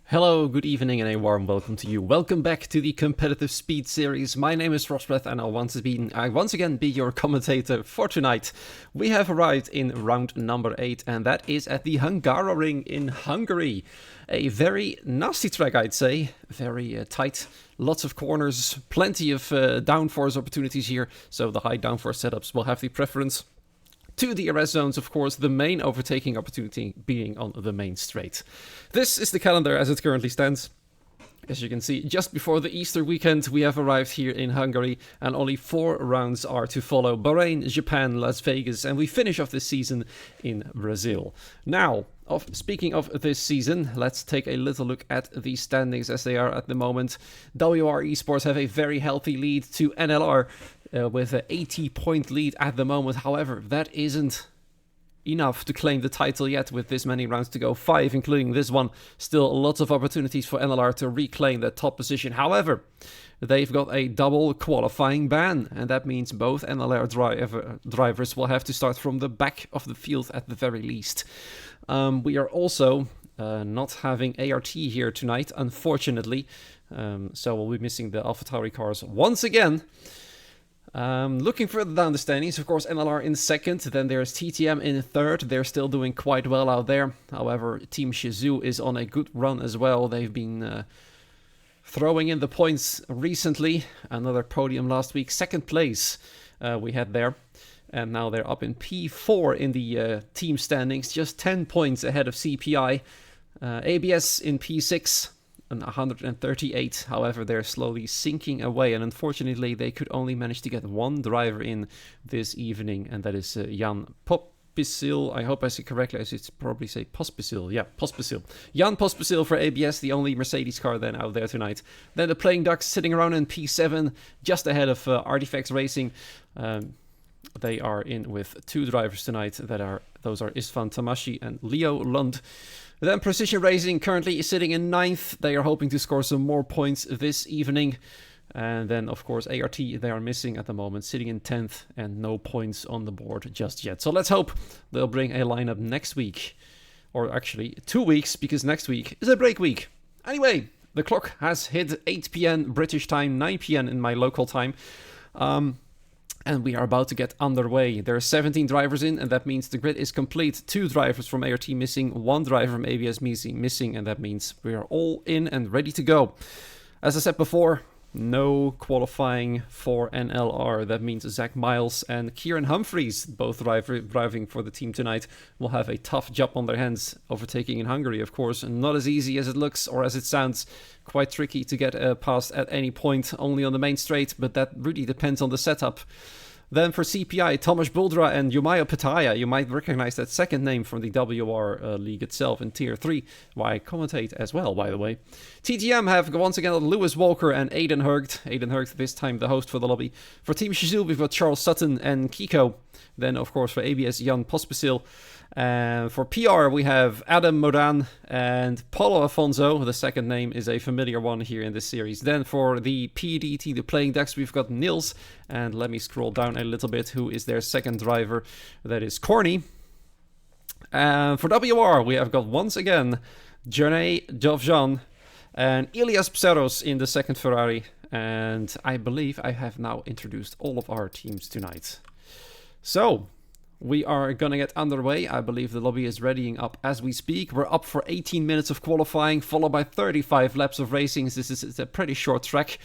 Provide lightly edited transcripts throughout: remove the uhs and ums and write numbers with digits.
Hello, good evening, and a warm welcome to you. Welcome back to the Competitive Speed series. My name is Frostbreath, and I once again be your commentator for tonight. We have arrived in round number 8, and that is at the Hungaroring in Hungary. A very nasty track, I'd say. Very tight, lots of corners, plenty of downforce opportunities here, so the high downforce setups will have the preference. To the arrest zones, of course, the main overtaking opportunity being on the main straight. This is the calendar as it currently stands. As you can see, just before the Easter weekend, we have arrived here in Hungary, and only 4 rounds are to follow: Bahrain, Japan, Las Vegas, and we finish off this season in Brazil. Now, speaking of this season, let's take a little look at the standings as they are at the moment. WR Esports have a very healthy lead to NLR with an 80-point lead at the moment. However, that isn't enough to claim the title yet with this many rounds to go, 5 including this one. Still lots of opportunities for NLR to reclaim that top position. However, they've got a double qualifying ban, and that means both NLR drivers will have to start from the back of the field at the very least. We are also not having ART here tonight, unfortunately, so we'll be missing the AlphaTauri cars once again. Looking further down the standings, of course, NLR in second, then there's TTM in third. They're still doing quite well out there. However, Team Shizou is on a good run as well. They've been throwing in the points recently. Another podium last week. Second place we had there. And now they're up in P4 in the team standings, just 10 points ahead of CPI. ABS in P6. 138. However, they're slowly sinking away, and unfortunately they could only manage to get one driver in this evening, and that is Jan Pospisil. I hope I say correctly. I should probably say Pospisil. Yeah, Pospisil. Jan Pospisil for ABS, the only Mercedes car then out there tonight. Then the Playing Ducks sitting around in P7, just ahead of Artifacts Racing. They are in with 2 drivers tonight. Those are Istvan Tamashi and Leo Lund. Then Precision Racing currently is sitting in 9th. They are hoping to score some more points this evening. And then, of course, ART, they are missing at the moment, sitting in 10th and no points on the board just yet. So let's hope they'll bring a lineup next week. Or actually 2 weeks, because next week is a break week. Anyway, the clock has hit 8 p.m. British time, 9 p.m. in my local time. And we are about to get underway. There are 17 drivers in, and that means the grid is complete. 2 drivers from ART missing, 1 driver from ABS missing, and that means we are all in and ready to go. As I said before, no qualifying for NLR. That means Zach Miles and Kieran Humphreys, both driving for the team tonight, will have a tough job on their hands. Overtaking in Hungary, of course, and not as easy as it looks or as it sounds. Quite tricky to get past at any point, only on the main straight, but that really depends on the setup. Then for CPI, Tomasz Buldra and Jumaya Petaya, you might recognize that second name from the WR league itself in Tier 3, where I commentate as well, by the way. TTM have once again Lewis Walker and Aiden Hurgt. Aiden Hurgt this time the host for the lobby. For Team Shizou, we've got Charles Sutton and Kiko. Then, of course, for ABS, Jan Pospisil. For PR, we have Adam Moran and Paulo Afonso. The second name is a familiar one here in this series. Then for the PDT, the Playing Decks, we've got Nils. And let me scroll down a little bit. Who is their second driver? That is Corny. For WR, we have got once again Jernay Jovjan and Ilias Pseros in the second Ferrari. And I believe I have now introduced all of our teams tonight. So, we are going to get underway. I believe the lobby is readying up as we speak. We're up for 18 minutes of qualifying, followed by 35 laps of racing. This is a pretty short track.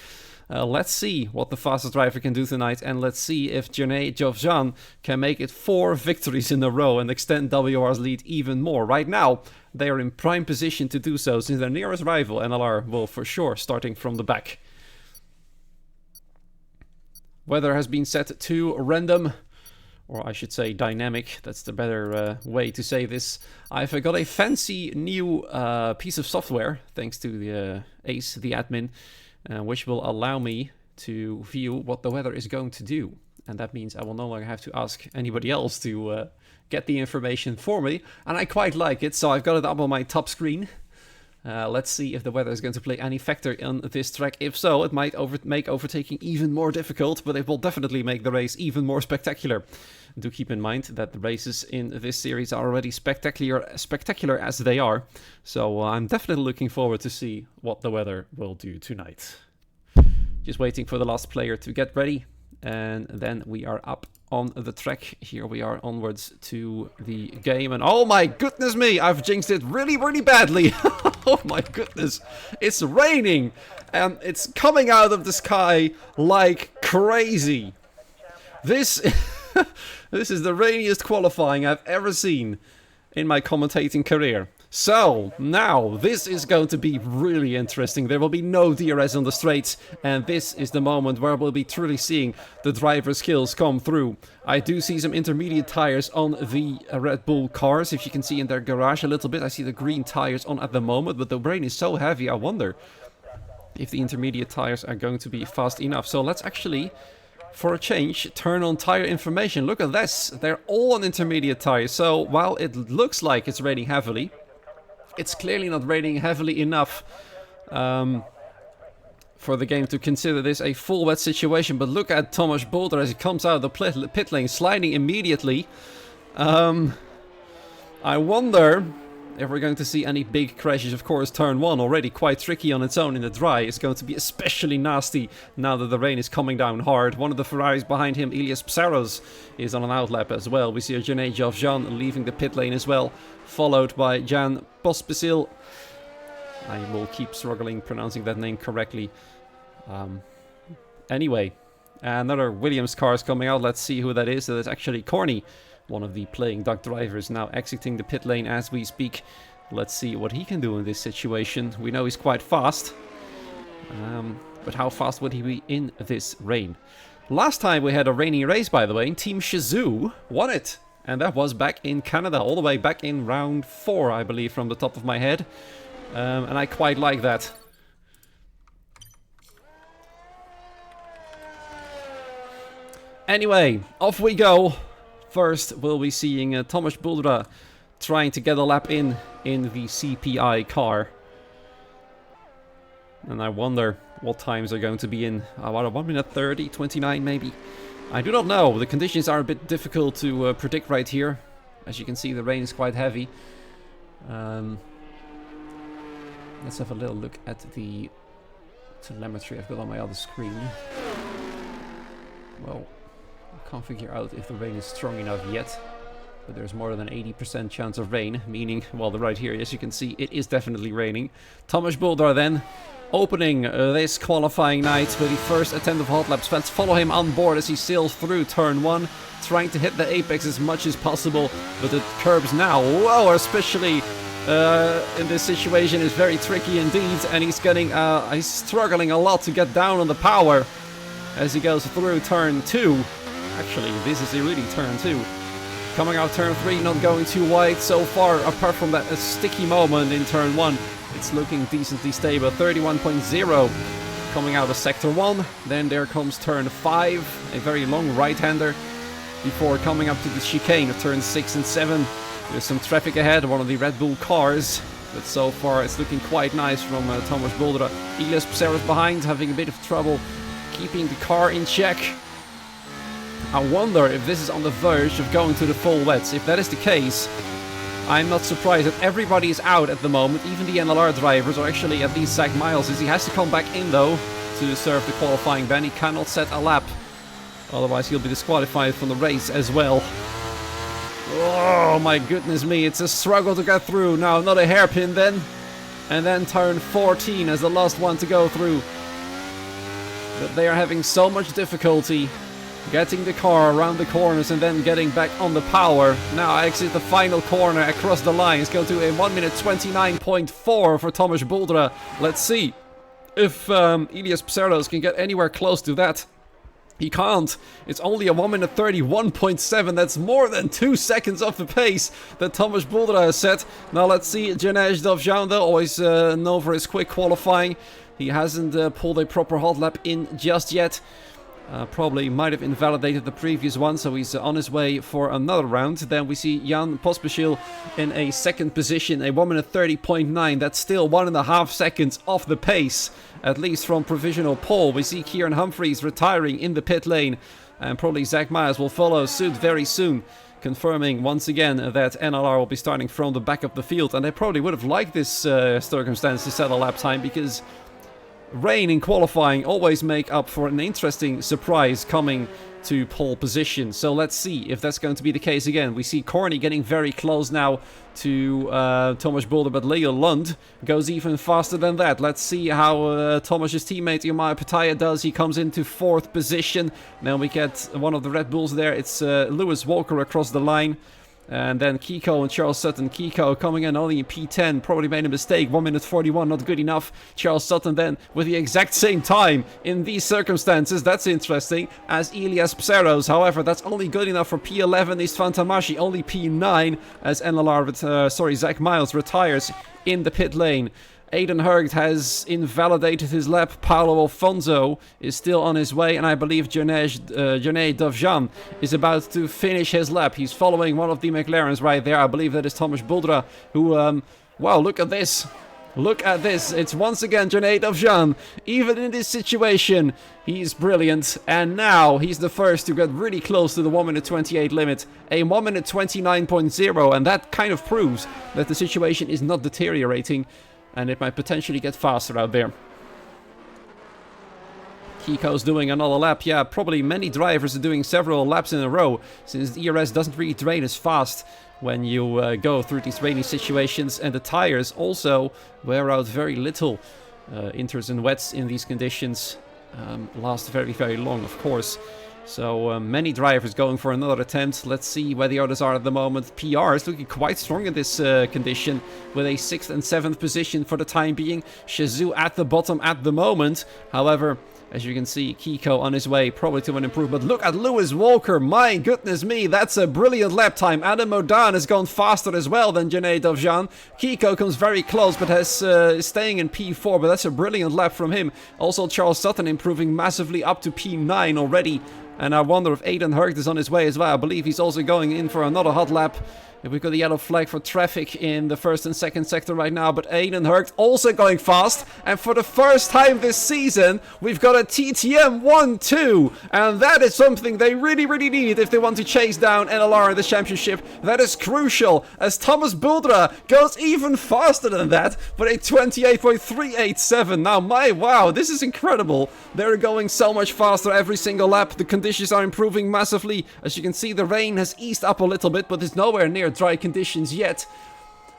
Let's see what the fastest driver can do tonight, and let's see if Jernay Jovjan can make it 4 victories in a row and extend WR's lead even more. Right now, they are in prime position to do so, since their nearest rival, NLR, will for sure starting from the back. Weather has been set to random. Or I should say dynamic, that's the better way to say this. I've got a fancy new piece of software, thanks to the Ace, the admin, which will allow me to view what the weather is going to do. And that means I will no longer have to ask anybody else to get the information for me. And I quite like it, so I've got it up on my top screen. Let's see if the weather is going to play any factor in this track. If so, it might make overtaking even more difficult, but it will definitely make the race even more spectacular. Do keep in mind that the races in this series are already spectacular as they are. So I'm definitely looking forward to see what the weather will do tonight. Just waiting for the last player to get ready. And then we are up on the track. Here we are onwards to the game. And oh my goodness me, I've jinxed it really, really badly. Oh my goodness. It's raining. And it's coming out of the sky like crazy. This, this is the rainiest qualifying I've ever seen in my commentating career. So, now, this is going to be really interesting. There will be no DRS on the straights, and this is the moment where we'll be truly seeing the driver's skills come through. I do see some intermediate tires on the Red Bull cars, if you can see in their garage a little bit. I see the green tires on at the moment, but the rain is so heavy, I wonder if the intermediate tires are going to be fast enough. So let's actually, for a change, turn on tire information. Look at this, they're all on intermediate tires. So while it looks like it's raining heavily, it's clearly not raining heavily enough for the game to consider this a full wet situation. But look at Thomas Boulder as he comes out of the pit lane, sliding immediately. I wonder if we're going to see any big crashes. Of course, turn 1 already quite tricky on its own in the dry. It's going to be especially nasty now that the rain is coming down hard. One of the Ferraris behind him, Elias Psaros, is on an outlap as well. We see a Janae Jovjan leaving the pit lane as well, followed by Jan Pospisil. I will keep struggling pronouncing that name correctly. Anyway, another Williams car is coming out. Let's see who that is. That is actually Corny, one of the playing duck drivers, now exiting the pit lane as we speak. Let's see what he can do in this situation. We know he's quite fast, but how fast would he be in this rain? Last time we had a rainy race, by the way, Team Shizou won it. And that was back in Canada, all the way back in round 4, I believe, from the top of my head. And I quite like that. Anyway, off we go. First, we'll be seeing Thomas Buldra trying to get a lap in the CPI car. And I wonder what times are going to be in. About 1 minute 30, 29 maybe. I do not know. The conditions are a bit difficult to predict right here. As you can see, the rain is quite heavy. Let's have a little look at the telemetry I've got on my other screen. Well, I can't figure out if the rain is strong enough yet. But there's more than an 80% chance of rain, meaning, well, right here, as you can see, it is definitely raining. Thomas Buldra then, opening this qualifying night with the first attempt of hot laps. Let's follow him on board as he sails through turn 1, trying to hit the apex as much as possible. But the curbs now, whoa, especially in this situation, is very tricky indeed. And he's struggling a lot to get down on the power as he goes through turn 2. Actually, this is really turn 2. Coming out turn 3, not going too wide so far, apart from that sticky moment in turn 1. It's looking decently stable. 31.0 coming out of sector 1. Then there comes turn 5, a very long right-hander, before coming up to the chicane of turn 6 and 7. There's some traffic ahead, one of the Red Bull cars. But so far it's looking quite nice from Thomas Buldra. Elias Psaros behind, having a bit of trouble keeping the car in check. I wonder if this is on the verge of going to the full wets. If that is the case, I'm not surprised that everybody is out at the moment. Even the NLR drivers, or actually at least Zach Miles is. He has to come back in though to serve the qualifying ban. He cannot set a lap, otherwise he'll be disqualified from the race as well. Oh my goodness me, it's a struggle to get through. Now another hairpin then, and then turn 14 as the last one to go through. But they are having so much difficulty getting the car around the corners and then getting back on the power. Now exit the final corner across the line. It's going to a 1 minute 29.4 for Thomas Buldra. Let's see if Elias Psaros can get anywhere close to that. He can't. It's only a 1 minute 31.7. That's more than 2 seconds off the pace that Thomas Buldra has set. Now let's see Janesh Dovjanda, always known for his quick qualifying. He hasn't pulled a proper hot lap in just yet. Probably might have invalidated the previous one, so he's on his way for another round. Then we see Jan Pospisil in a second position, a 1 minute 30.9. That's still 1.5 seconds off the pace, at least from provisional pole. We see Kieran Humphreys retiring in the pit lane, and probably Zach Myers will follow suit very soon, confirming once again that NLR will be starting from the back of the field. And they probably would have liked this circumstance to set a lap time, because rain in qualifying always make up for an interesting surprise coming to pole position. So let's see if that's going to be the case again. We see Corny getting very close now to Thomas Boulder, but Leo Lund goes even faster than that. Let's see how Thomas's teammate Umaya Pataya does. He comes into 4th position. Then we get one of the Red Bulls there. It's Lewis Walker across the line. And then Kiko and Charles Sutton. Kiko coming in only in P10, probably made a mistake. 1 minute 41, not good enough. Charles Sutton then with the exact same time in these circumstances. That's interesting. As Elias Pseros. However, that's only good enough for P11. Istvan Tamashi only P9 as NLR, Zach Miles retires in the pit lane. Aiden Hurgt has invalidated his lap. Paolo Alfonso is still on his way, and I believe Johnny Dovjan is about to finish his lap. He's following one of the McLarens right there. I believe that is Thomas Buldra, who, wow, look at this. Look at this. It's once again Johnny Dovjan. Even in this situation, he's brilliant. And now he's the first to get really close to the 1 minute 28 limit. A 1 minute 29.0, and that kind of proves that the situation is not deteriorating, and it might potentially get faster out there. Kiko's doing another lap. Yeah, probably many drivers are doing several laps in a row, since the ERS doesn't really drain as fast when you go through these rainy situations. And the tires also wear out very little. Inters and wets in these conditions last very, very long, of course. So many drivers going for another attempt. Let's see where the others are at the moment. PR is looking quite strong in this condition, with a 6th and 7th position for the time being. Shazoo at the bottom at the moment. However, as you can see, Kiko on his way probably to an improvement. Look at Lewis Walker. My goodness me, that's a brilliant lap time. Adam Modan has gone faster as well than Johnny Dovjan. Kiko comes very close, but is staying in P4, but that's a brilliant lap from him. Also, Charles Sutton improving massively up to P9 already. And I wonder if Aiden Hurgt is on his way as well. I believe he's also going in for another hot lap. We've got the yellow flag for traffic in the 1st and 2nd sector right now, but Aiden Hurgt also going fast. And for the first time this season, we've got a TTM 1-2. And that is something they really, really need if they want to chase down NLR in the championship. That is crucial, as Thomas Buldra goes even faster than that, with a 28.387. Now, wow, this is incredible. They're going so much faster every single lap. The conditions are improving massively. As you can see, the rain has eased up a little bit, but it's nowhere near dry conditions yet.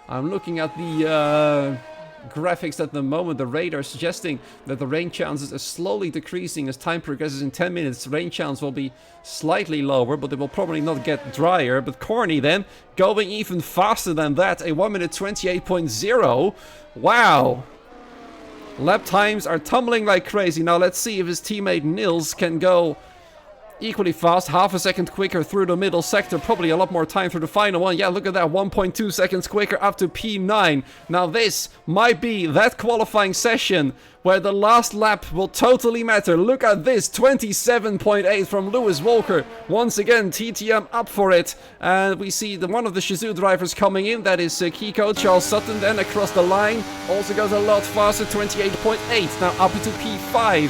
I'm looking at the graphics at the moment. The radar suggesting that the rain chances are slowly decreasing as time progresses. In 10 minutes, rain chance will be slightly lower, but they will probably not get drier. But Corny then going even faster than that, a 1 minute 28.0. Wow. Lap times are tumbling like crazy. Now let's see if his teammate Nils can go equally fast, half a second quicker through the middle sector, probably a lot more time through the final one. Yeah, look at that, 1.2 seconds quicker up to P9. Now this might be that qualifying session where the last lap will totally matter. Look at this, 27.8 from Lewis Walker. Once again, TTM up for it. And we see one of the Shazoo drivers coming in. That is Kiko. Charles Sutton then across the line. Also goes a lot faster, 28.8. Now up to P5.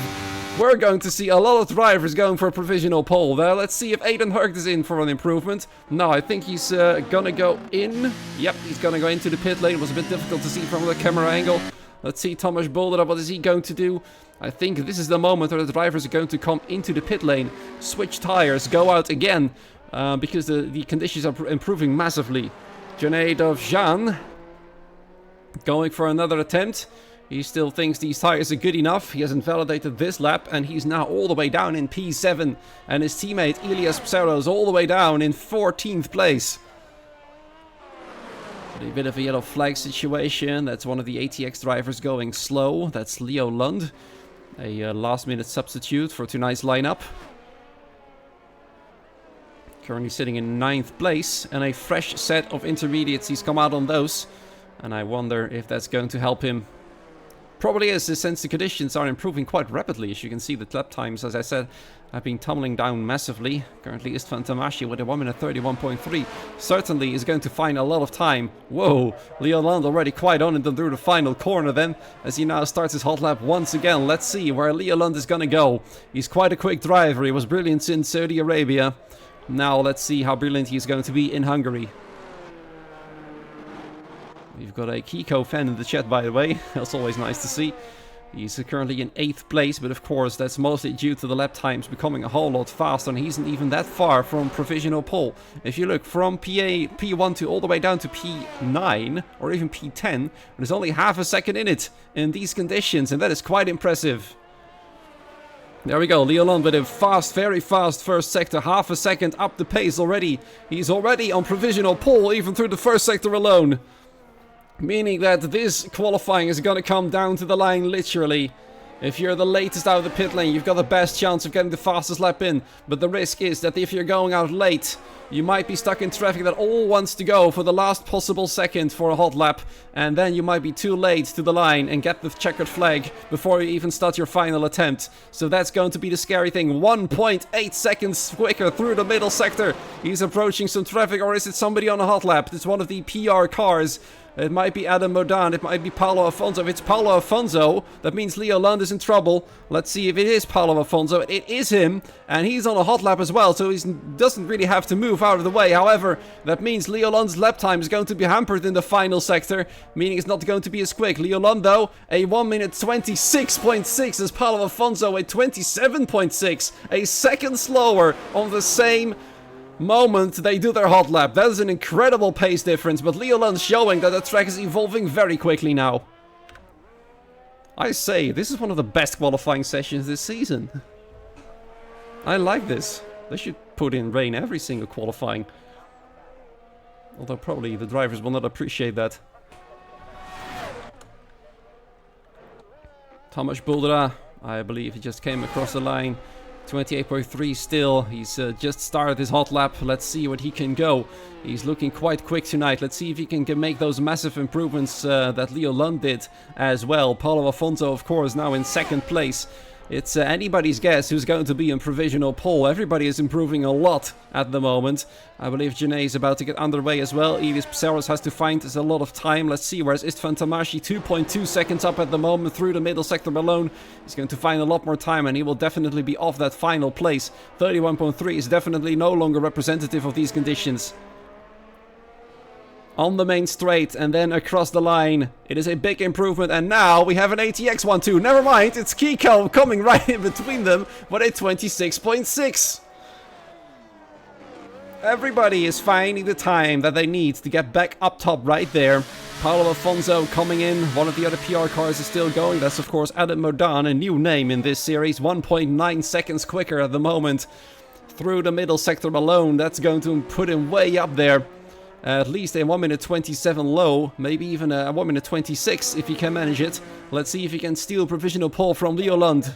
We're going to see a lot of drivers going for a provisional pole there. Let's see if Aiden Hurgt is in for an improvement. No, I think he's gonna go in. Yep, he's gonna go into the pit lane. It was a bit difficult to see from the camera angle. Let's see Thomas Boulder, what is he going to do? I think this is the moment where the drivers are going to come into the pit lane, switch tires, go out again, because the conditions are improving massively. Johnny Dovjan going for another attempt. He still thinks these tires are good enough. He hasn't validated this lap, and he's now all the way down in P7. And his teammate Elias Pseudo is all the way down in 14th place. A bit of a yellow flag situation. That's one of the ATX drivers going slow. That's Leo Lund, a last-minute substitute for tonight's lineup. Currently sitting in 9th place, and a fresh set of intermediates. He's come out on those, and I wonder if that's going to help him Probably is, since the conditions are improving quite rapidly. As you can see, the lap times, as I said, have been tumbling down massively. Currently, Istvan Tamashi with a 1 minute 31.3 certainly is going to find a lot of time. Whoa, Leo Land already quite on it through the final corner then, as he now starts his hot lap once again. Let's see where Leo Land is going to go. He's quite a quick driver. He was brilliant in Saudi Arabia. Now let's see how brilliant he's going to be in Hungary. We've got a Kiko fan in the chat, by the way. That's always nice to see. He's currently in 8th place, but of course that's mostly due to the lap times becoming a whole lot faster, and he isn't even that far from provisional pole. If you look from P1 to all the way down to P9, or even P10, there's only half a second in it in these conditions, and that is quite impressive. There we go, Leoland with a fast, very fast first sector, half a second up the pace already. He's already on provisional pole, even through the first sector alone. Meaning that this qualifying is going to come down to the line, literally. If you're the latest out of the pit lane, you've got the best chance of getting the fastest lap in. But the risk is that if you're going out late, you might be stuck in traffic that all wants to go for the last possible second for a hot lap. And then you might be too late to the line and get the checkered flag before you even start your final attempt. So that's going to be the scary thing. 1.8 seconds quicker through the middle sector. He's approaching some traffic, or is it somebody on a hot lap? It's one of the PR cars. It might be Adam Modan, it might be Paulo Afonso. If it's Paulo Afonso, that means Leo Land is in trouble. Let's see if it is Paulo Afonso. It is him, and he's on a hot lap as well, so he doesn't really have to move out of the way. However, that means Leo Land's lap time is going to be hampered in the final sector, meaning it's not going to be as quick. Leo Land, though, a 1 minute 26.6 as Paulo Afonso, a 27.6, a second slower on the same moment they do their hot lap. That is an incredible pace difference, but Leoland showing that the track is evolving very quickly now. I say, this is one of the best qualifying sessions this season. I like this. They should put in rain every single qualifying. Although probably the drivers will not appreciate that. Tomasz Buldra, I believe he just came across the line. 28.3 still. He's just started his hot lap. Let's see what he can go. He's looking quite quick tonight. Let's see if he can make those massive improvements that Leo Lund did as well. Paulo Afonso, of course, now in 2nd place. It's anybody's guess who's going to be in provisional pole. Everybody is improving a lot at the moment. I believe Janae is about to get underway as well. Elis Psaros has to find us a lot of time. Let's see, where's Istvan Tamashi? 2.2 seconds up at the moment through the middle sector alone. He's going to find a lot more time, and he will definitely be off that final place. 31.3 is definitely no longer representative of these conditions. On the main straight and then across the line. It is a big improvement, and now we have an ATX 1-2. Never mind, it's Kiko coming right in between them with a 26.6. Everybody is finding the time that they need to get back up top right there. Paulo Afonso coming in. One of the other PR cars is still going. That's of course Adam Modan, a new name in this series. 1.9 seconds quicker at the moment through the middle sector alone. That's going to put him way up there. At least a 1 minute 27 low, maybe even a 1 minute 26 if he can manage it. Let's see if he can steal provisional pole from Leo Lund.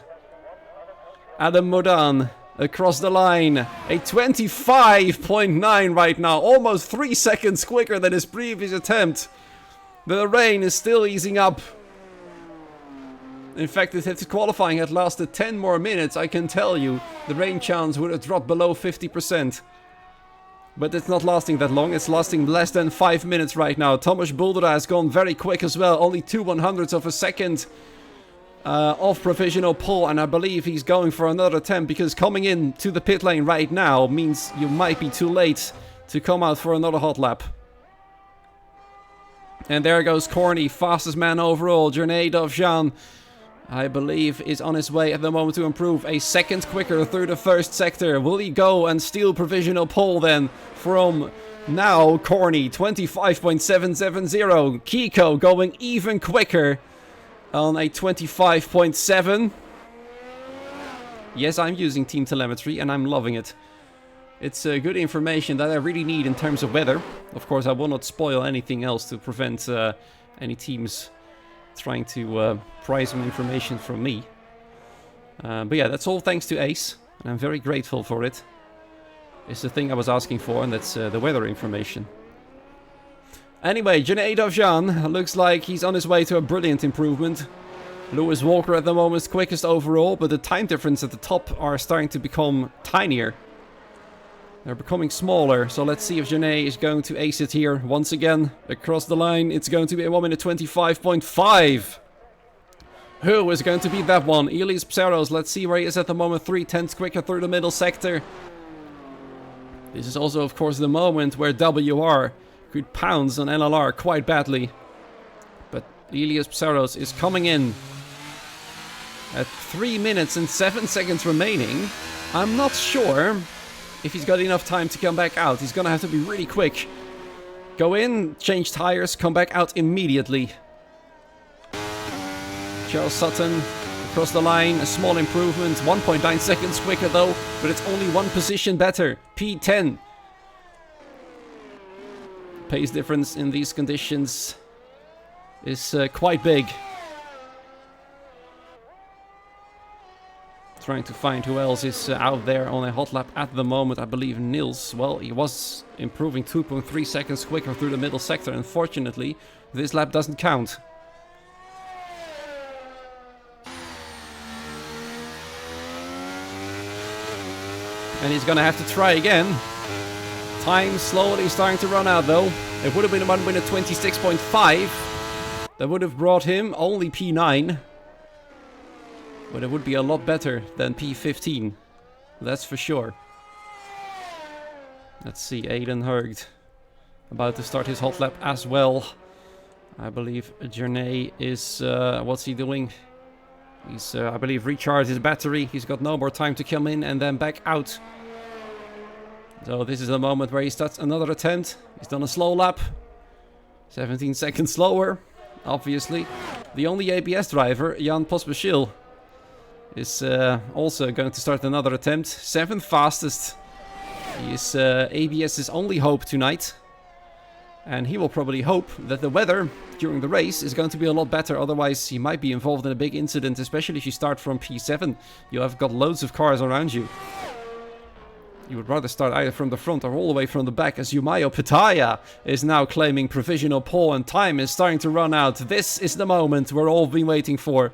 Adam Modan across the line. A 25.9 right now, almost 3 seconds quicker than his previous attempt. The rain is still easing up. In fact, if the qualifying had lasted 10 more minutes, I can tell you, the rain chance would have dropped below 50%. But it's not lasting that long, it's lasting less than 5 minutes right now. Tomasz Buldra has gone very quick as well, only 2/100ths of a second off provisional pole, and I believe he's going for another attempt, because coming in to the pit lane right now means you might be too late to come out for another hot lap. And there goes Corny, fastest man overall. Journey Dovjan, I believe, is on his way at the moment to improve a second quicker through the first sector. Will he go and steal provisional pole then from now Corny? 25.770. Kiko going even quicker on a 25.7. Yes, I'm using team telemetry and I'm loving it. It's good information that I really need in terms of weather. Of course, I will not spoil anything else to prevent any teams trying to pry some information from me. But yeah, that's all thanks to Ace, and I'm very grateful for it. It's the thing I was asking for, and that's the weather information. Anyway, Janae Dovjan looks like he's on his way to a brilliant improvement. Lewis Walker at the moment is quickest overall, but the time difference at the top are starting to become tinier. They're becoming smaller, so let's see if Janae is going to ace it here. Once again, across the line, it's going to be a 1 minute 25.5. Who is going to beat that one? Elias Psaros, let's see where he is at the moment. 3/10 quicker through the middle sector. This is also, of course, the moment where WR could pounce on LLR quite badly. But Elias Psaros is coming in at 3 minutes and 7 seconds remaining. I'm not sure if he's got enough time to come back out. He's gonna have to be really quick. Go in, change tires, come back out immediately. Charles Sutton across the line, a small improvement. 1.9 seconds quicker though, but it's only one position better. P10. Pace difference in these conditions is quite big. Trying to find who else is out there on a hot lap at the moment. I believe Niels, well, he was improving 2.3 seconds quicker through the middle sector. Unfortunately, this lap doesn't count. And he's gonna have to try again. Time slowly starting to run out though. It would have been a 1 minute 26.5. That would have brought him only P9. But it would be a lot better than P15. That's for sure. Let's see, Aiden Hurgd about to start his hot lap as well. I believe Journey is... what's he doing? He's, I believe, recharged his battery. He's got no more time to come in and then back out. So this is the moment where he starts another attempt. He's done a slow lap. 17 seconds slower, obviously. The only ABS driver, Jan Pospešil, is also going to start another attempt. 7th fastest. He is ABS's only hope tonight. And he will probably hope that the weather during the race is going to be a lot better. Otherwise, he might be involved in a big incident, especially if you start from P7. You have got loads of cars around you. You would rather start either from the front or all the way from the back, as Jumayo Pitaya is now claiming provisional pole and time is starting to run out. This is the moment we're all been waiting for.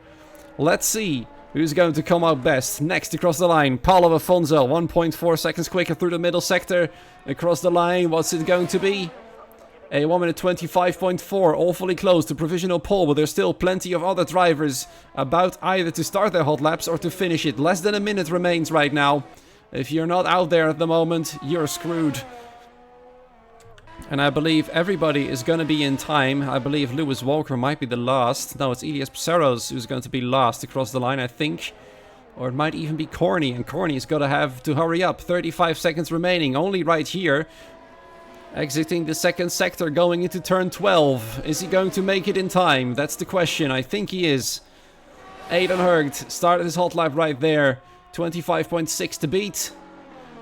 Let's see who's going to come out best. Next across the line, Paulo Afonso, 1.4 seconds quicker through the middle sector. Across the line, what's it going to be? A 1 minute 25.4, awfully close to provisional pole, but there's still plenty of other drivers about either to start their hot laps or to finish it. Less than a minute remains right now. If you're not out there at the moment, you're screwed. And I believe everybody is going to be in time. I believe Lewis Walker might be the last. No, it's Elias Psaros who's going to be last across the line, I think. Or it might even be Corny, and Corny's got to have to hurry up. 35 seconds remaining, only right here. Exiting the second sector, going into turn 12. Is he going to make it in time? That's the question. I think he is. Aiden Hurgd started his hot lap right there. 25.6 to beat.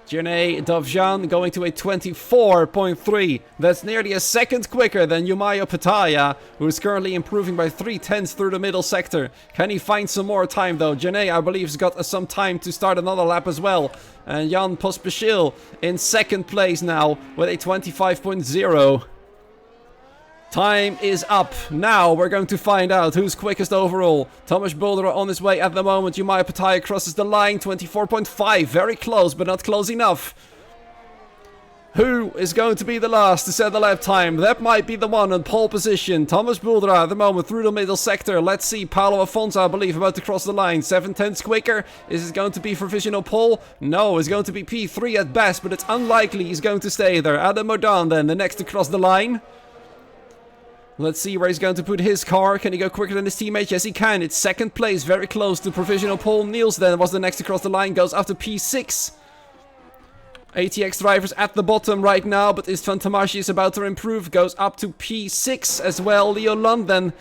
Jernay Dovjan going to a 24.3. That's nearly a second quicker than Jumayo Pitaya, who is currently improving by 3/10 through the middle sector. Can he find some more time though? Jernay, I believe, has got some time to start another lap as well. And Jan Pospešil in second place now with a 25.0. Time is up. Now we're going to find out who's quickest overall. Thomas Boulder on his way at the moment. Jumayo Pitaya crosses the line. 24.5. Very close, but not close enough. Who is going to be the last to set the lap time? That might be the one on pole position. Thomas Boulder at the moment through the middle sector. Let's see. Paulo Afonso, I believe, about to cross the line. 7/10 quicker. Is it going to be provisional pole? No, it's going to be P3 at best, but it's unlikely he's going to stay there. Adam Modan then, the next to cross the line. Let's see where he's going to put his car. Can he go quicker than his teammate? Yes, he can. It's second place, very close to provisional pole. Niels then was the next across the line, goes after P6. ATX drivers at the bottom right now, but Istvan Tamashi is about to improve. Goes up to P6 as well. Leo Lund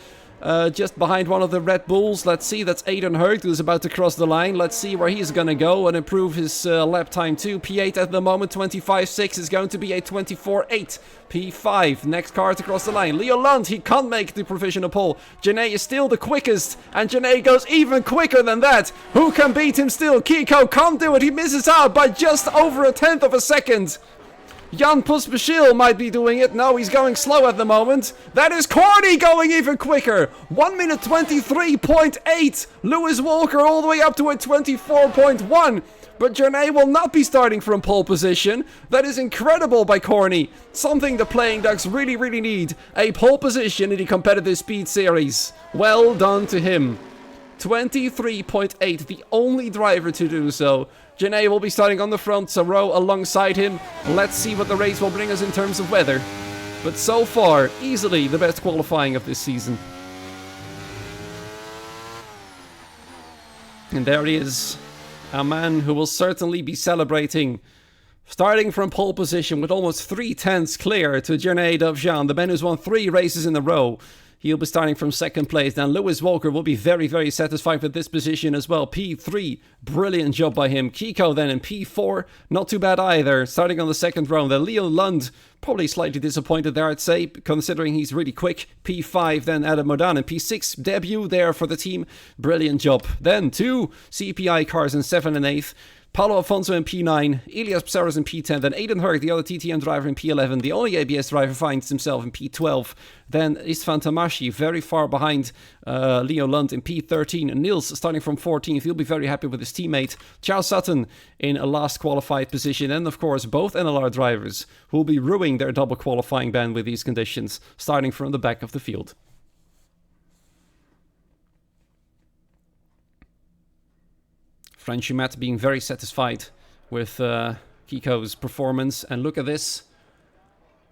just behind one of the Red Bulls. Let's see, that's Aiden Hurgd who's about to cross the line. Let's see where he's gonna go and improve his lap time too. P8 at the moment, 25.6 is going to be a 24.8. P5, next car to cross the line. Leo Lund, he can't make the provisional pole. Janae is still the quickest, and Janae goes even quicker than that. Who can beat him still? Kiko can't do it, he misses out by just over 1/10 of a second. Jan Pospešil might be doing it. No, he's going slow at the moment. That is Corny going even quicker. 1 minute 23.8. Lewis Walker all the way up to a 24.1. But Journey will not be starting from pole position. That is incredible by Corny. Something the Playing Ducks really, really need. A pole position in the competitive speed series. Well done to him. 23.8, the only driver to do so. Journey will be starting on the front row alongside him. Let's see what the race will bring us in terms of weather. But so far, easily the best qualifying of this season. And there he is. A man who will certainly be celebrating. Starting from pole position with almost 3/10 clear to Journey Dovjan, the man who's won 3 races in a row. He'll be starting from second place. Then Lewis Walker will be very, very satisfied with this position as well. P3, brilliant job by him. Kiko then in P4, not too bad either. Starting on the second row. Then Leo Lund, probably slightly disappointed there, I'd say, considering he's really quick. P5, then Adam Modan in P6. Debut there for the team. Brilliant job. Then 2 CPI cars in 7 and 8. Paulo Afonso in P9, Elias Psaros in P10, then Aiden Hurk, the other TTM driver in P11, the only ABS driver finds himself in P12, then Istvan Tamashi very far behind Leo Lund in P13, Niels starting from 14th, he'll be very happy with his teammate, Charles Sutton in a last qualified position, and of course both NLR drivers who will be ruining their double qualifying ban with these conditions, starting from the back of the field. Frenchie Matt being very satisfied with Kiko's performance. And look at this.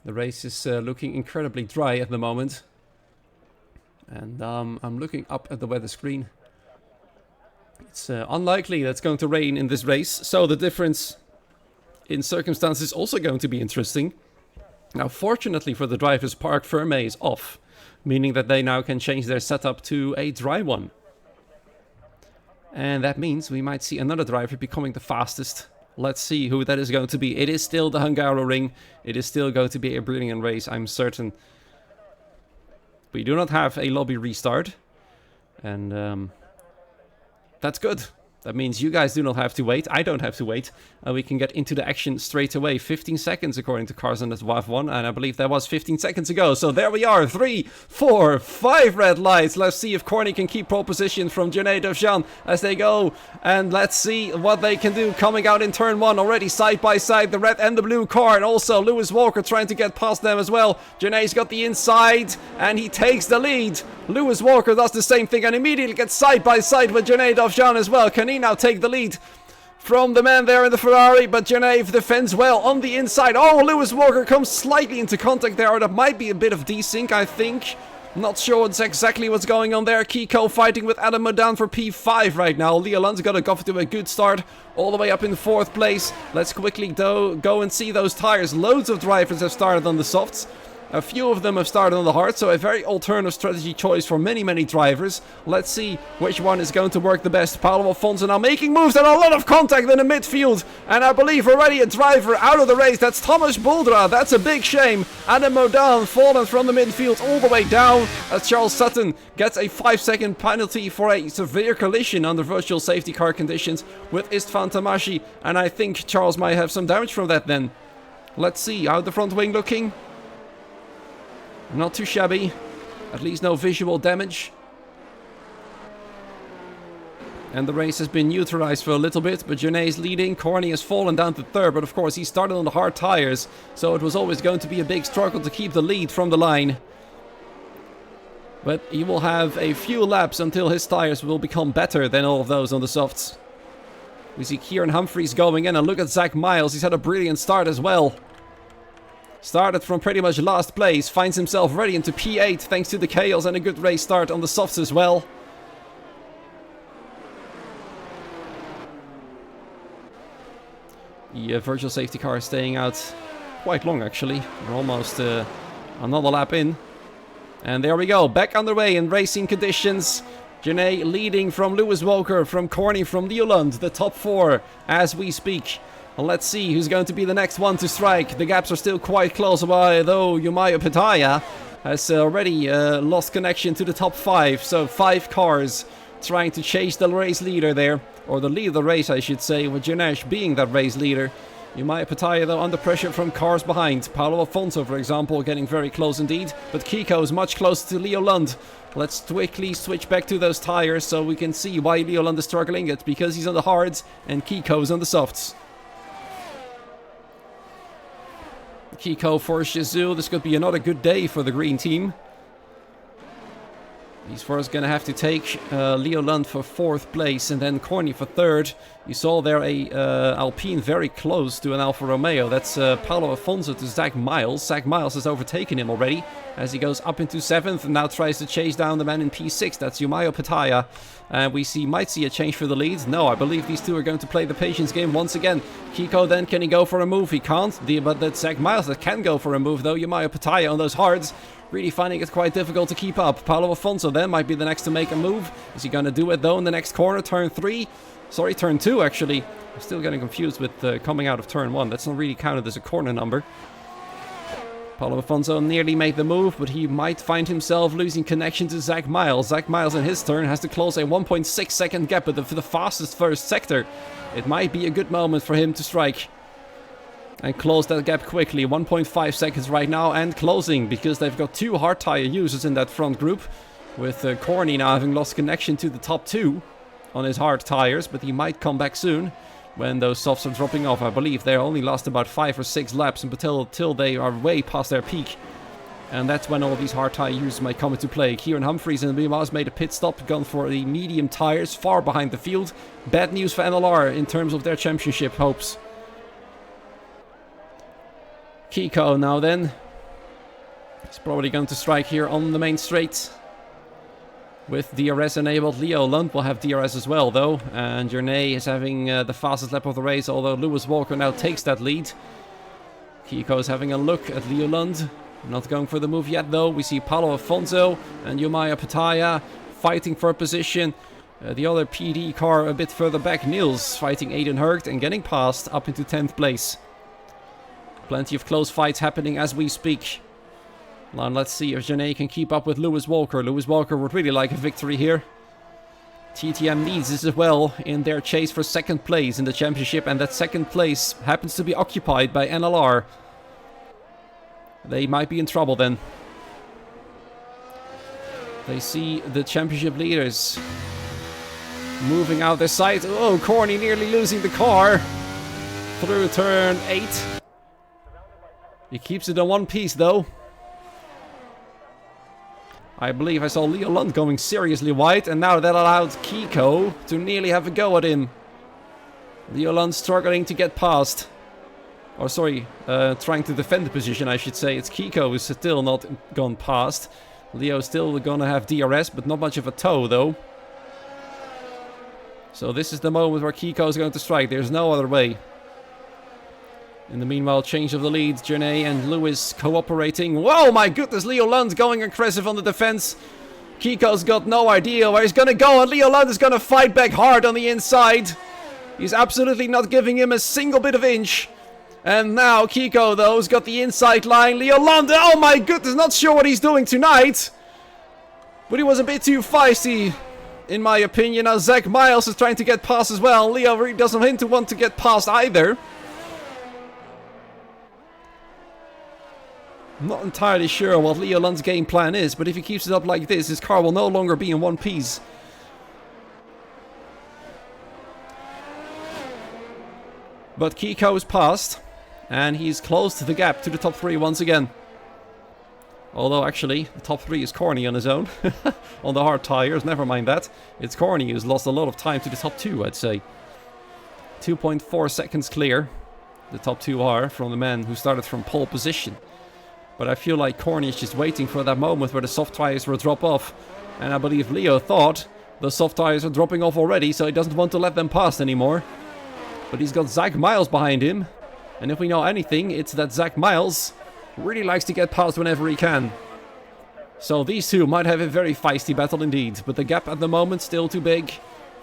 The race is looking incredibly dry at the moment. And I'm looking up at the weather screen. It's unlikely that it's going to rain in this race. So the difference in circumstances is also going to be interesting. Now, fortunately for the drivers, Parc Fermé is off. Meaning that they now can change their setup to a dry one. And that means we might see another driver becoming the fastest. Let's see who that is going to be. It is still the Hungaroring. It is still going to be a brilliant race, I'm certain. We do not have a lobby restart. And that's good. That means you guys do not have to wait. I don't have to wait. We can get into the action straight away. 15 seconds according to Carson at WAV1. And I believe that was 15 seconds ago. So there we are. 3, 4, 5 red lights. Let's see if Corny can keep pole position from Journey Dovjan as they go. And let's see what they can do. Coming out in turn 1 already side by side. The red and the blue car. And also Lewis Walker trying to get past them as well. Journey's got the inside. And he takes the lead. Lewis Walker does the same thing and immediately gets side by side with Journey Dovjan as well. Can he now take the lead from the man there in the Ferrari? But Journey defends well on the inside. Oh, Lewis Walker comes slightly into contact there. That might be a bit of desync, I think. Not sure exactly what's going on there. Kiko fighting with Adam Modan for P5 right now. Leo Lund's got to go to a good start. All the way up in 4th place. Let's quickly go and see those tires. Loads of drivers have started on the softs. A few of them have started on the hard, so a very alternative strategy choice for many, many drivers. Let's see which one is going to work the best. Paulo Afonso now making moves and a lot of contact in the midfield. And I believe already a driver out of the race. That's Thomas Buldra. That's a big shame. Adam Modan fallen from the midfield all the way down as Charles Sutton gets a 5-second penalty for a severe collision under virtual safety car conditions with Istvan Tamashi. And I think Charles might have some damage from that then. Let's see how the front wing looking. Not too shabby. At least no visual damage. And the race has been neutralized for a little bit, but Journey is leading. Corny has fallen down to 3rd, but of course he started on the hard tires, so it was always going to be a big struggle to keep the lead from the line. But he will have a few laps until his tires will become better than all of those on the softs. We see Kieran Humphries going in, and look at Zach Miles. He's had a brilliant start as well. Started from pretty much last place, finds himself ready into P8 thanks to the chaos and a good race start on the softs as well. The virtual safety car is staying out quite long actually. We're almost another lap in. And there we go, back underway in racing conditions. Journey leading from Lewis Walker, from Corny, from Leoland, the top 4 as we speak. Let's see who's going to be the next one to strike. The gaps are still quite close, though Yumaya Petaya has already lost connection to the top 5. So 5 cars trying to chase the race leader there. Or the lead of the race, I should say, with Janesh being that race leader. Umaya Pataya, though, under pressure from cars behind. Paolo Afonso, for example, getting very close indeed. But Kiko is much closer to Leo Lund. Let's quickly switch back to those tires so we can see why Leo Lund is struggling. It's because he's on the hards and Kiko is on the softs. Kiko for Shizou. This could be another good day for the green team. He's first going to have to take Leo Lund for 4th place and then Corny for 3rd. You saw there a Alpine very close to an Alfa Romeo. That's Paolo Afonso to Zach Miles. Zach Miles has overtaken him already as he goes up into 7th and now tries to chase down the man in P6. That's Umaya Pataya. And we might see a change for the lead. No, I believe these two are going to play the patience game once again. Kiko then, can he go for a move? He can't. But that's Zach Miles that can go for a move though. Umaya Pataya on those hards. Really finding it quite difficult to keep up. Paolo Afonso then might be the next to make a move. Is he going to do it though in the next corner? Turn 3? Sorry, turn 2 actually. I'm still getting confused with coming out of turn 1. That's not really counted as a corner number. Paolo Afonso nearly made the move, but he might find himself losing connection to Zach Miles. Zach Miles in his turn has to close a 1.6 second gap for the fastest first sector. It might be a good moment for him to strike and close that gap quickly. 1.5 seconds right now and closing because they've got 2 hard tire users in that front group. With Corny now having lost connection to the top 2 on his hard tires, but he might come back soon when those softs are dropping off. I believe they only last about 5 or 6 laps until they are way past their peak. And that's when all these hard tire users might come into play. Kieran Humphries and Bimas made a pit stop, gone for the medium tires, far behind the field. Bad news for NLR in terms of their championship hopes. Kiko now then. He's probably going to strike here on the main straight. With DRS enabled, Leo Lund will have DRS as well though. And Journey is having the fastest lap of the race, although Lewis Walker now takes that lead. Kiko is having a look at Leo Lund. Not going for the move yet though. We see Paolo Afonso and Umaya Pataya fighting for a position. The other PD car a bit further back, Niels, fighting Aiden Hurgt and getting past up into 10th place. Plenty of close fights happening as we speak. Now let's see if Journey can keep up with Lewis Walker. Lewis Walker would really like a victory here. TTM needs this as well in their chase for 2nd place in the championship, and that 2nd place happens to be occupied by NLR. They might be in trouble then. They see the championship leaders moving out their sight. Oh, Corny nearly losing the car through turn 8. He keeps it in one piece though. I believe I saw Leo Lund going seriously wide, and now that allowed Kiko to nearly have a go at him. Leo Lund struggling to get past. Or sorry, trying to defend the position I should say. It's Kiko who's still not gone past. Leo's still gonna have DRS, but not much of a tow though. So this is the moment where Kiko is going to strike. There's no other way. In the meanwhile, change of the lead. Journey and Lewis cooperating. Whoa, my goodness, Leo Lund going aggressive on the defense. Kiko's got no idea where he's gonna go, and Leo Lund is gonna fight back hard on the inside. He's absolutely not giving him a single bit of inch. And now Kiko, though, has got the inside line. Leo Lund, oh my goodness, not sure what he's doing tonight. But he was a bit too feisty, in my opinion. Now Zach Miles is trying to get past as well. Leo really doesn't seem to want to get past either. I'm not entirely sure what Leo Lund's game plan is, but if he keeps it up like this, his car will no longer be in one piece. But Kiko is past, and he's closed the gap to the top 3 once again. Although actually, the top 3 is Corny on his own, on the hard tires, never mind that. It's Corny who's lost a lot of time to the top 2, I'd say. 2.4 seconds clear, the top 2 are, from the man who started from pole position. But I feel like Corny is just waiting for that moment where the soft tires will drop off. And I believe Leo thought the soft tires are dropping off already, so he doesn't want to let them pass anymore. But he's got Zach Miles behind him. And if we know anything, it's that Zach Miles really likes to get past whenever he can. So these two might have a very feisty battle indeed. But the gap at the moment still too big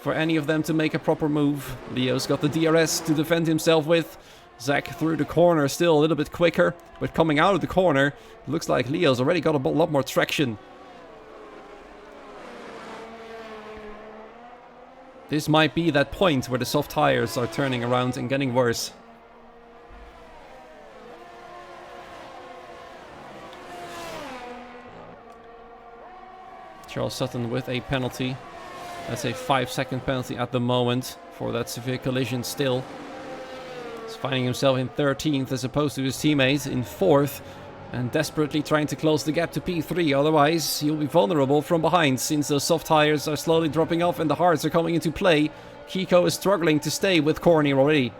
for any of them to make a proper move. Leo's got the DRS to defend himself with. Zach through the corner still a little bit quicker, but coming out of the corner, it looks like Leo's already got a lot more traction. This might be that point where the soft tires are turning around and getting worse. Charles Sutton with a penalty. That's a 5-second penalty at the moment for that severe collision still. He's finding himself in 13th as opposed to his teammate in 4th. And desperately trying to close the gap to P3, otherwise he'll be vulnerable from behind since those soft tires are slowly dropping off and the hards are coming into play. Kiko is struggling to stay with Corny already.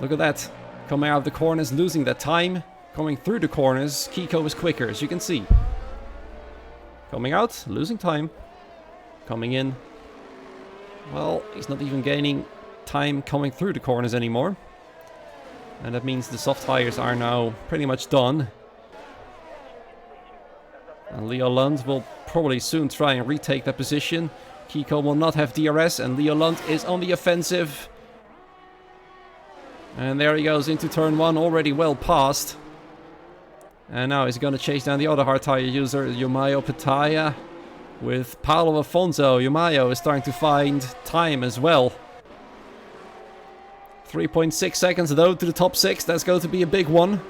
Look at that. Coming out of the corners, losing that time. Coming through the corners, Kiko is quicker, as you can see. Coming out, losing time. Coming in. Well, he's not even gaining time coming through the corners anymore. And that means the soft tires are now pretty much done. And Leo Lund will probably soon try and retake that position. Kiko will not have DRS and Leo Lund is on the offensive. And there he goes into turn 1, already well past. And now he's going to chase down the other hard tire user, Yumayo Pataya, with Paulo Afonso. Yumayo is starting to find time as well. 3.6 seconds though to the top 6. That's going to be a big one.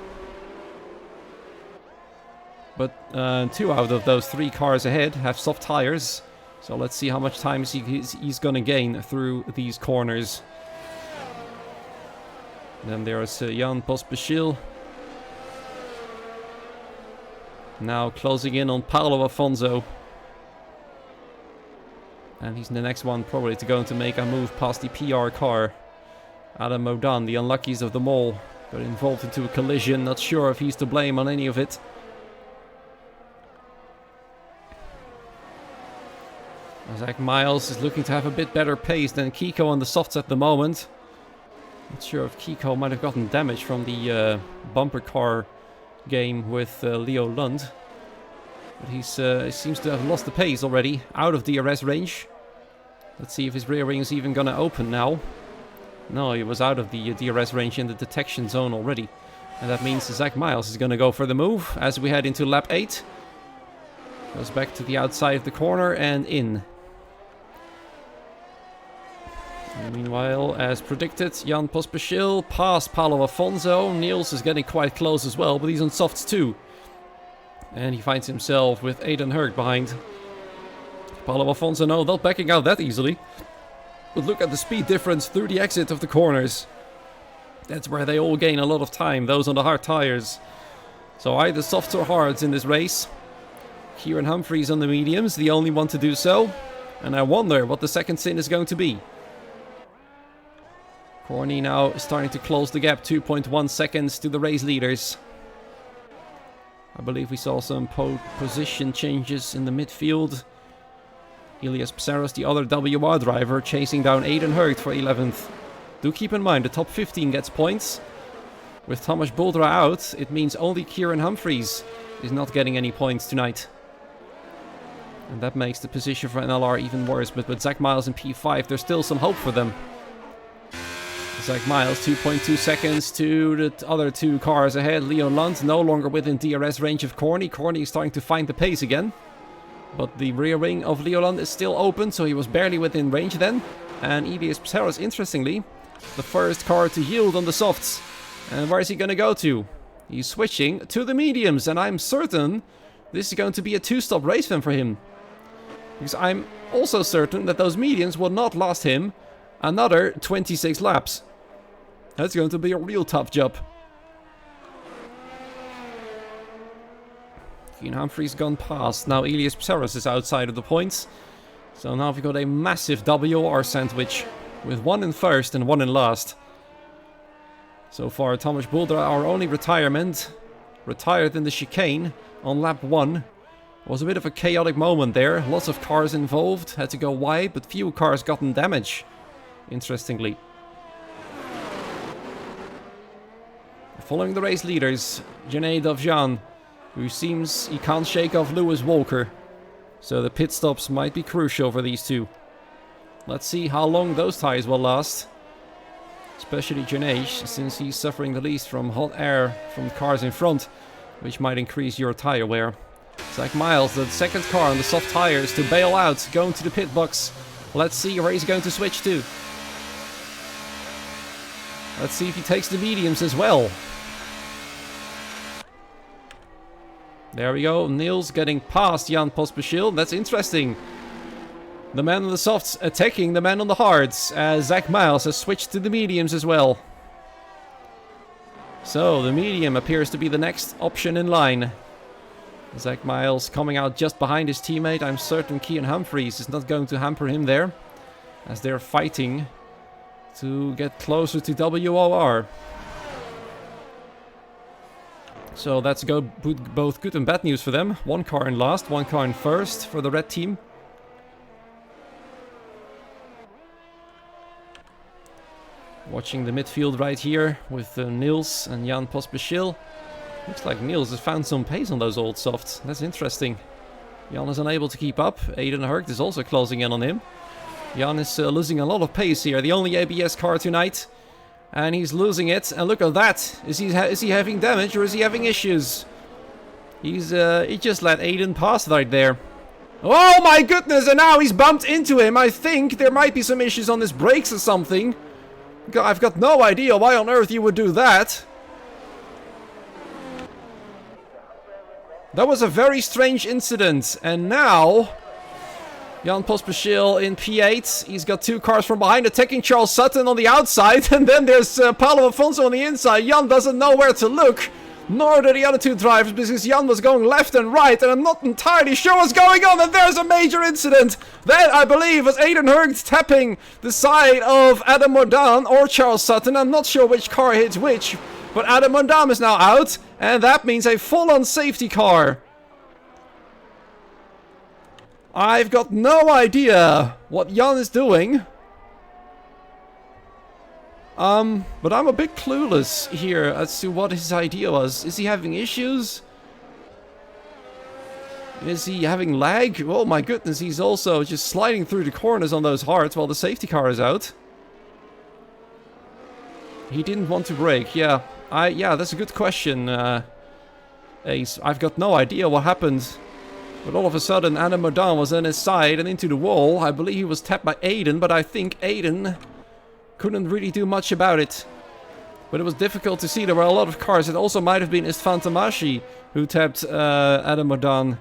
But 2 out of those 3 cars ahead have soft tires. So let's see how much time he's going to gain through these corners. Then there's Jan Pospešil. Now closing in on Paulo Afonso. And he's the next one probably going to make a move past the PR car. Adam Modan, the unluckiest of them all, got involved into a collision. Not sure if he's to blame on any of it. Zach Miles is looking to have a bit better pace than Kiko on the softs at the moment. Not sure if Kiko might have gotten damage from the bumper car game with Leo Lund. But he seems to have lost the pace already, out of DRS range. Let's see if his rear wing is even going to open now. No, he was out of the DRS range in the detection zone already. And that means Zach Miles is going to go for the move as we head into lap 8. Goes back to the outside of the corner and in. And meanwhile, as predicted, Jan Pospešil past Paulo Afonso. Niels is getting quite close as well, but he's on softs too. And he finds himself with Aiden Hurk behind. Paulo Afonso, no, not backing out that easily. But look at the speed difference through the exit of the corners. That's where they all gain a lot of time, those on the hard tires. So either softs or hards in this race. Kieran Humphries on the mediums, the only one to do so. And I wonder what the second sin is going to be. Corny now starting to close the gap, 2.1 seconds to the race leaders. I believe we saw some position changes in the midfield. Elias Psaros, the other WR driver, chasing down Aiden Hurd for 11th. Do keep in mind, the top 15 gets points. With Thomas Buldra out, it means only Kieran Humphries is not getting any points tonight. And that makes the position for NLR even worse. But with Zach Miles in P5, there's still some hope for them. Zach Miles, 2.2 seconds to the other 2 cars ahead. Leo Lund no longer within DRS range of Corny. Corny is starting to find the pace again. But the rear wing of Leo Lund is still open, so he was barely within range then. And Elias Psaros, interestingly, the first car to yield on the softs. And where is he going to go to? He's switching to the mediums, and I'm certain this is going to be a 2-stop race then for him. Because I'm also certain that those mediums will not last him another 26 laps. That's going to be a real tough job. Keen Humphries gone past. Now Elias Psaros is outside of the points. So now we've got a massive WR sandwich with 1 in first and 1 in last. So far, Thomas Buldra, our only retirement, retired in the chicane on lap 1. It was a bit of a chaotic moment there. Lots of cars involved, had to go wide, but few cars gotten damage, interestingly. Following the race leaders, Janae Dovjan, who seems he can't shake off Lewis Walker. So the pit stops might be crucial for these two. Let's see how long those tires will last. Especially Janesh, since he's suffering the least from hot air from the cars in front, which might increase your tire wear. Zach Miles, the second car on the soft tires to bail out, going to the pit box. Let's see where he's going to switch to. Let's see if he takes the mediums as well. There we go. Niels getting past Jan Pospisil. That's interesting. The man on the softs attacking the man on the hards, as Zach Miles has switched to the mediums as well. So, the medium appears to be the next option in line. Zach Miles coming out just behind his teammate. I'm certain Kean Humphreys is not going to hamper him there, as they're fighting to get closer to WOR. So that's both good and bad news for them. One car in last, one car in first for the red team. Watching the midfield right here with Niels and Jan Pospisil. Looks like Niels has found some pace on those old softs. That's interesting. Jan is unable to keep up. Aiden Hurkt is also closing in on him. Jan is losing a lot of pace here. The only ABS car tonight. And he's losing it. And look at that. Is he having damage or is he having issues? He just let Aiden pass right there. Oh my goodness, and now he's bumped into him. I think there might be some issues on his brakes or something. I've got no idea why on earth you would do that. That was a very strange incident. And now Jan Pospisil in P8. He's got two cars from behind attacking Charles Sutton on the outside. And then there's Paulo Afonso on the inside. Jan doesn't know where to look. Nor do the other two drivers, because Jan was going left and right. And I'm not entirely sure what's going on. And there's a major incident. That, I believe, was Aiden Hurkt tapping the side of Adam Mordan or Charles Sutton. I'm not sure which car hit which. But Adam Mordan is now out. And that means a full-on safety car. I've got no idea what Jan is doing. But I'm a bit clueless here as to what his idea was. Is he having issues? Is he having lag? Oh my goodness, he's also just sliding through the corners on those hards while the safety car is out. He didn't want to brake, yeah. Yeah, that's a good question, Ace. I've got no idea what happened. But all of a sudden, Adam Mordan was on his side and into the wall. I believe he was tapped by Aiden, but I think Aiden couldn't really do much about it. But it was difficult to see. There were a lot of cars. It also might have been Istvan Tamashi who tapped Adam Mordan.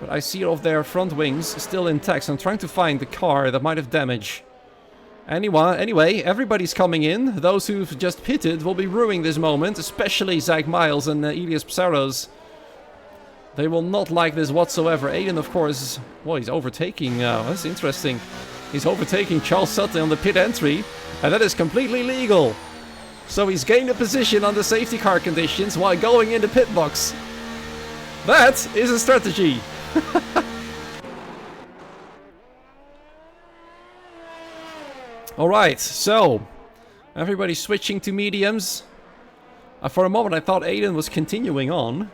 But I see all of their front wings still intact. So I'm trying to find the car that might have damage. Anyway, everybody's coming in. Those who've just pitted will be ruining this moment. Especially Zach Miles and Elias Psaros. They will not like this whatsoever. Aiden, of course, well, he's overtaking. That's interesting. He's overtaking Charles Sutton on the pit entry. And that is completely legal. So he's gained a position under safety car conditions while going in the pit box. That is a strategy. Alright, so everybody's switching to mediums. For a moment I thought Aiden was continuing on.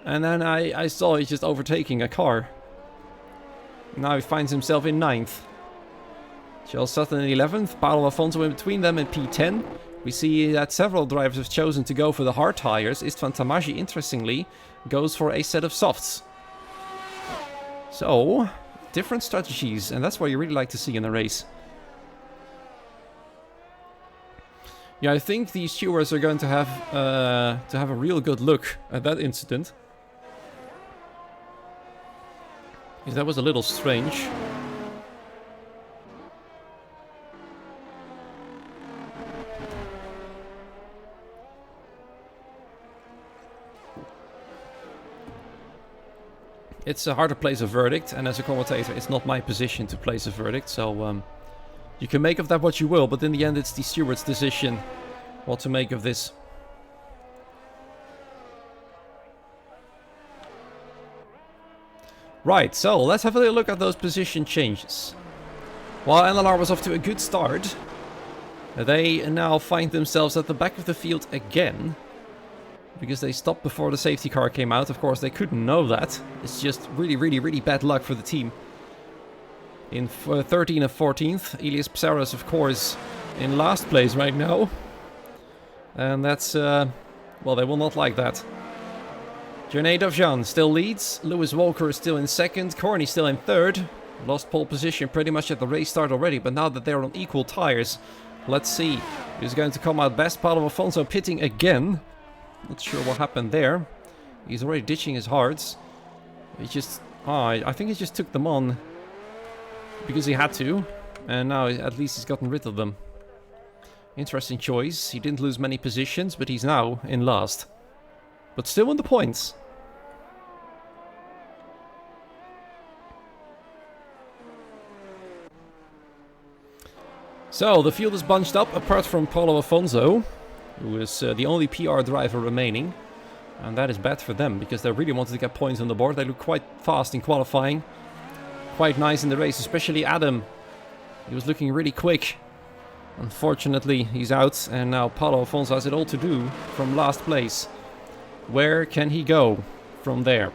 And then I saw he's just overtaking a car. Now he finds himself in 9th. Charles Sutton in 11th. Paulo Afonso in between them in P10. We see that several drivers have chosen to go for the hard tires. Istvan Tamashi, interestingly, goes for a set of softs. So, different strategies. And that's what you really like to see in a race. Yeah, I think the stewards are going to have a real good look at that incident. Because that was a little strange. It's hard to place a verdict, and as a commentator, it's not my position to place a verdict, so you can make of that what you will, but in the end it's the steward's decision what to make of this. Right, so let's have a little look at those position changes. While NLR was off to a good start, they now find themselves at the back of the field again. Because they stopped before the safety car came out. Of course, they couldn't know that. It's just really bad luck for the team. In 13th and 14th, Elias Psaros, of course, in last place right now. And that's, well, they will not like that. Jernej Dovjan still leads. Lewis Walker is still in 2nd. Corny still in 3rd. Lost pole position pretty much at the race start already, but now that they're on equal tires, let's see who's going to come out best. Paulo Afonso pitting again. Not sure what happened there. He's already ditching his hards. He just... I think he just took them on because he had to. And now at least he's gotten rid of them. Interesting choice. He didn't lose many positions, but he's now in last. But still in the points. So, the field is bunched up, apart from Paulo Afonso, who is the only PR driver remaining. And that is bad for them, because they really wanted to get points on the board. They look quite fast in qualifying. Quite nice in the race, especially Adam. He was looking really quick. Unfortunately, he's out, and now Paulo Afonso has it all to do from last place. Where can he go from there?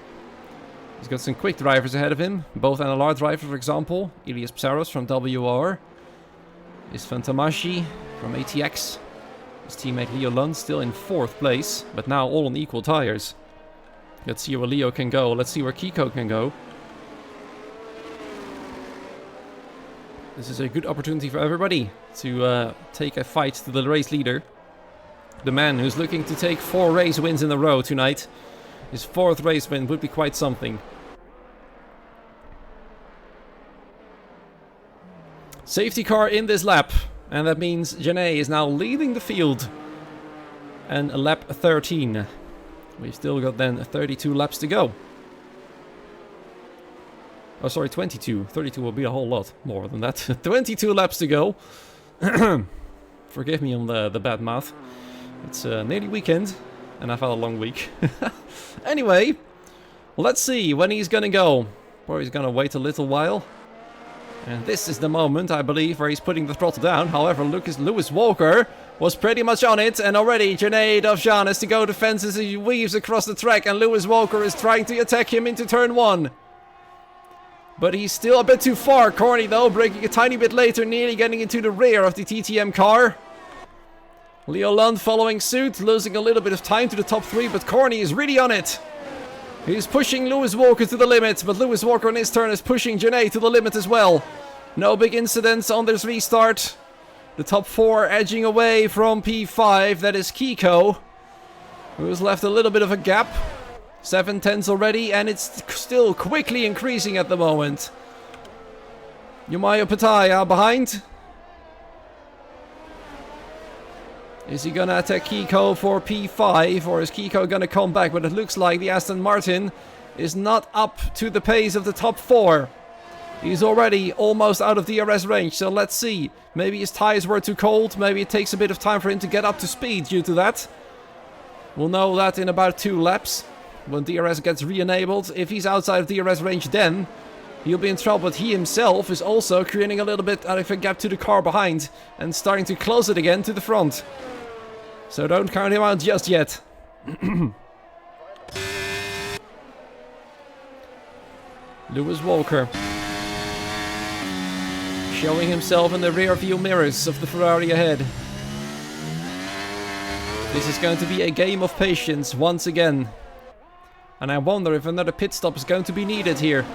He's got some quick drivers ahead of him, both NLR drivers, for example. Elias Psaros from WR. Istvan Tamashi from ATX. His teammate Leo Lund still in 4th place, but now all on equal tires. Let's see where Leo can go. Let's see where Kiko can go. This is a good opportunity for everybody to take a fight to the race leader. The man who's looking to take 4 race wins in a row tonight. His 4th race win would be quite something. Safety car in this lap. And that means Janae is now leading the field. And lap 13. We've still got then 32 laps to go. Oh, sorry, 22. 32 will be a whole lot more than that. 22 laps to go. Forgive me on the bad math. It's nearly weekend. And I've had a long week. Anyway, let's see when he's gonna go. Or he's gonna wait a little while. And this is the moment, I believe, where he's putting the throttle down. However, Lewis Walker was pretty much on it. And already Janae Dovjan has to go to fences as he weaves across the track. And Lewis Walker is trying to attack him into turn 1. But he's still a bit too far. Corny, though, braking a tiny bit later, nearly getting into the rear of the TTM car. Leo Lund following suit, losing a little bit of time to the top 3, but Corny is really on it. He's pushing Lewis Walker to the limit, but Lewis Walker on his turn is pushing Janae to the limit as well. No big incidents on this restart. The top 4 edging away from P5, that is Kiko, who's left a little bit of a gap. 7/10 already, and it's still quickly increasing at the moment. Yumayo Pataya behind. Is he gonna attack Kiko for P5, or is Kiko gonna come back? But it looks like the Aston Martin is not up to the pace of the top 4. He's already almost out of DRS range, so let's see. Maybe his tires were too cold, maybe it takes a bit of time for him to get up to speed due to that. We'll know that in about 2 laps. When DRS gets re-enabled, if he's outside of DRS range, then he'll be in trouble. But he himself is also creating a little bit of a gap to the car behind and starting to close it again to the front. So don't count him out just yet. Lewis Walker showing himself in the rear view mirrors of the Ferrari ahead. This is going to be a game of patience once again. And I wonder if another pit stop is going to be needed here.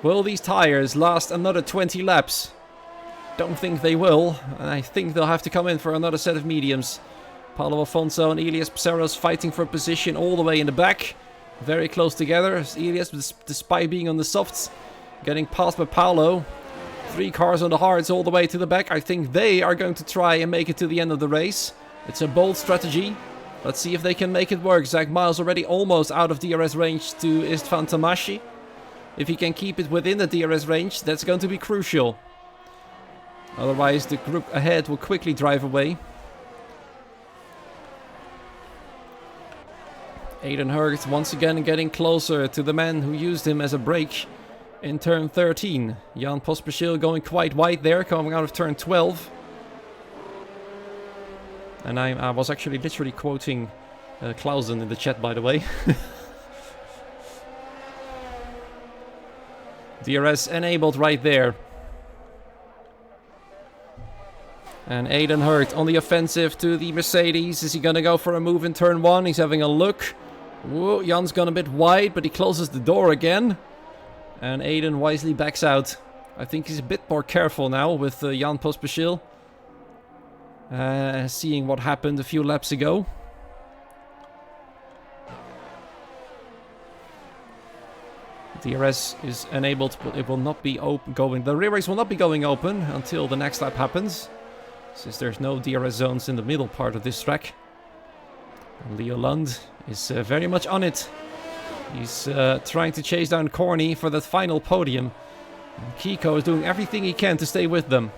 Will these tires last another 20 laps? Don't think they will. And I think they'll have to come in for another set of mediums. Paulo Afonso and Elias Psaros fighting for position all the way in the back. Very close together. Elias, despite being on the softs, getting passed by Paulo. 3 cars on the hards all the way to the back. I think they are going to try and make it to the end of the race. It's a bold strategy. Let's see if they can make it work. Zach Miles already almost out of DRS range to Istvan Tamashi. If he can keep it within the DRS range, that's going to be crucial. Otherwise, the group ahead will quickly drive away. Aiden Hurd once again getting closer to the man who used him as a brake in turn 13. Jan Pospisil going quite wide there, coming out of turn 12. And I was actually literally quoting Clausen in the chat, by the way. DRS enabled right there. And Aiden Hurd on the offensive to the Mercedes. Is he going to go for a move in turn 1? He's having a look. Whoa, Jan's gone a bit wide, but he closes the door again. And Aiden wisely backs out. I think he's a bit more careful now with Jan Pospisil. Seeing what happened a few laps ago. DRS is enabled, but it will not be going. The rear race will not be going open until the next lap happens, since there's no DRS zones in the middle part of this track. And Leo Lund is very much on it. He's trying to chase down Corny for that final podium. And Kiko is doing everything he can to stay with them.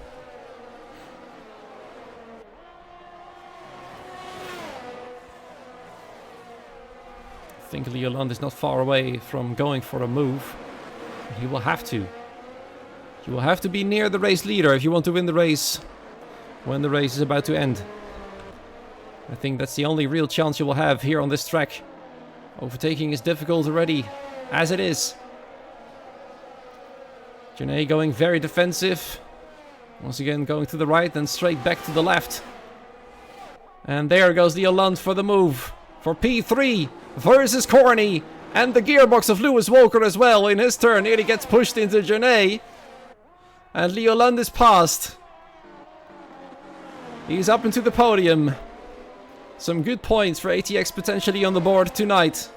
I think Leo Lund is not far away from going for a move. He will have to. You will have to be near the race leader if you want to win the race when the race is about to end. I think that's the only real chance you will have here on this track. Overtaking is difficult already, as it is. Janae going very defensive. Once again going to the right, then straight back to the left. And there goes Leo Lund for the move. For P3 versus Corny. And the gearbox of Lewis Walker as well in his turn. Nearly gets pushed into Janae. And Leo Lund is passed. He's up into the podium. Some good points for ATX potentially on the board tonight.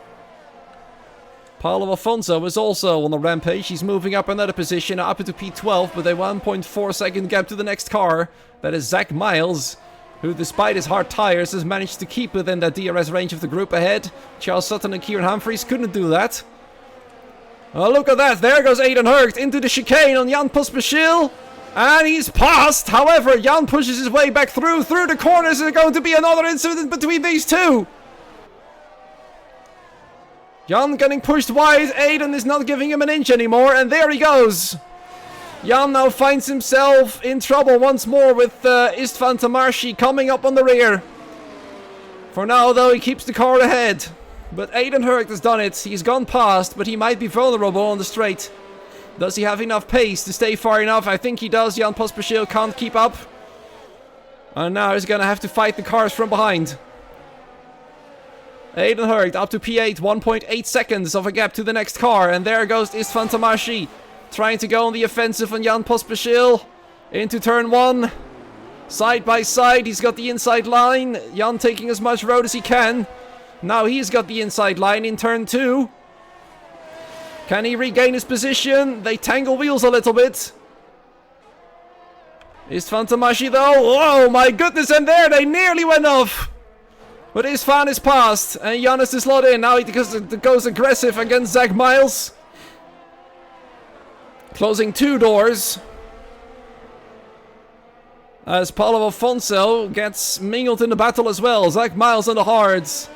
Paulo Alfonso is also on the rampage. He's moving up another position, up into P12, but a 1.4 second gap to the next car. That is Zach Miles, who despite his hard tires has managed to keep within that DRS range of the group ahead. Charles Sutton and Kieran Humphries couldn't do that. Oh, look at that. There goes Aiden Hurkt into the chicane on Jan Pospisil. And he's passed. However, Jan pushes his way back through the corners. There's going to be another incident between these two. Jan getting pushed wide. Aiden is not giving him an inch anymore. And there he goes. Jan now finds himself in trouble once more with Istvan Tamarshi coming up on the rear. For now, though, he keeps the car ahead. But Aiden Hurkt has done it. He's gone past, but he might be vulnerable on the straight. Does he have enough pace to stay far enough? I think he does. Jan Pospisil can't keep up. And now he's going to have to fight the cars from behind. Aiden Hurkt up to P8, 1.8 seconds of a gap to the next car. And there goes Istvan Tamarshi, trying to go on the offensive on Jan Pospisil. Into turn 1. Side by side, he's got the inside line. Jan taking as much road as he can. Now he's got the inside line in turn 2. Can he regain his position? They tangle wheels a little bit. Istvan Tamarshi though. Oh my goodness, and there they nearly went off. But Istvan is past, and Jan is to slot in. Now he goes aggressive against Zach Miles. Closing 2 doors. As Paulo Alfonso gets mingled in the battle as well. Zach Miles on the hards.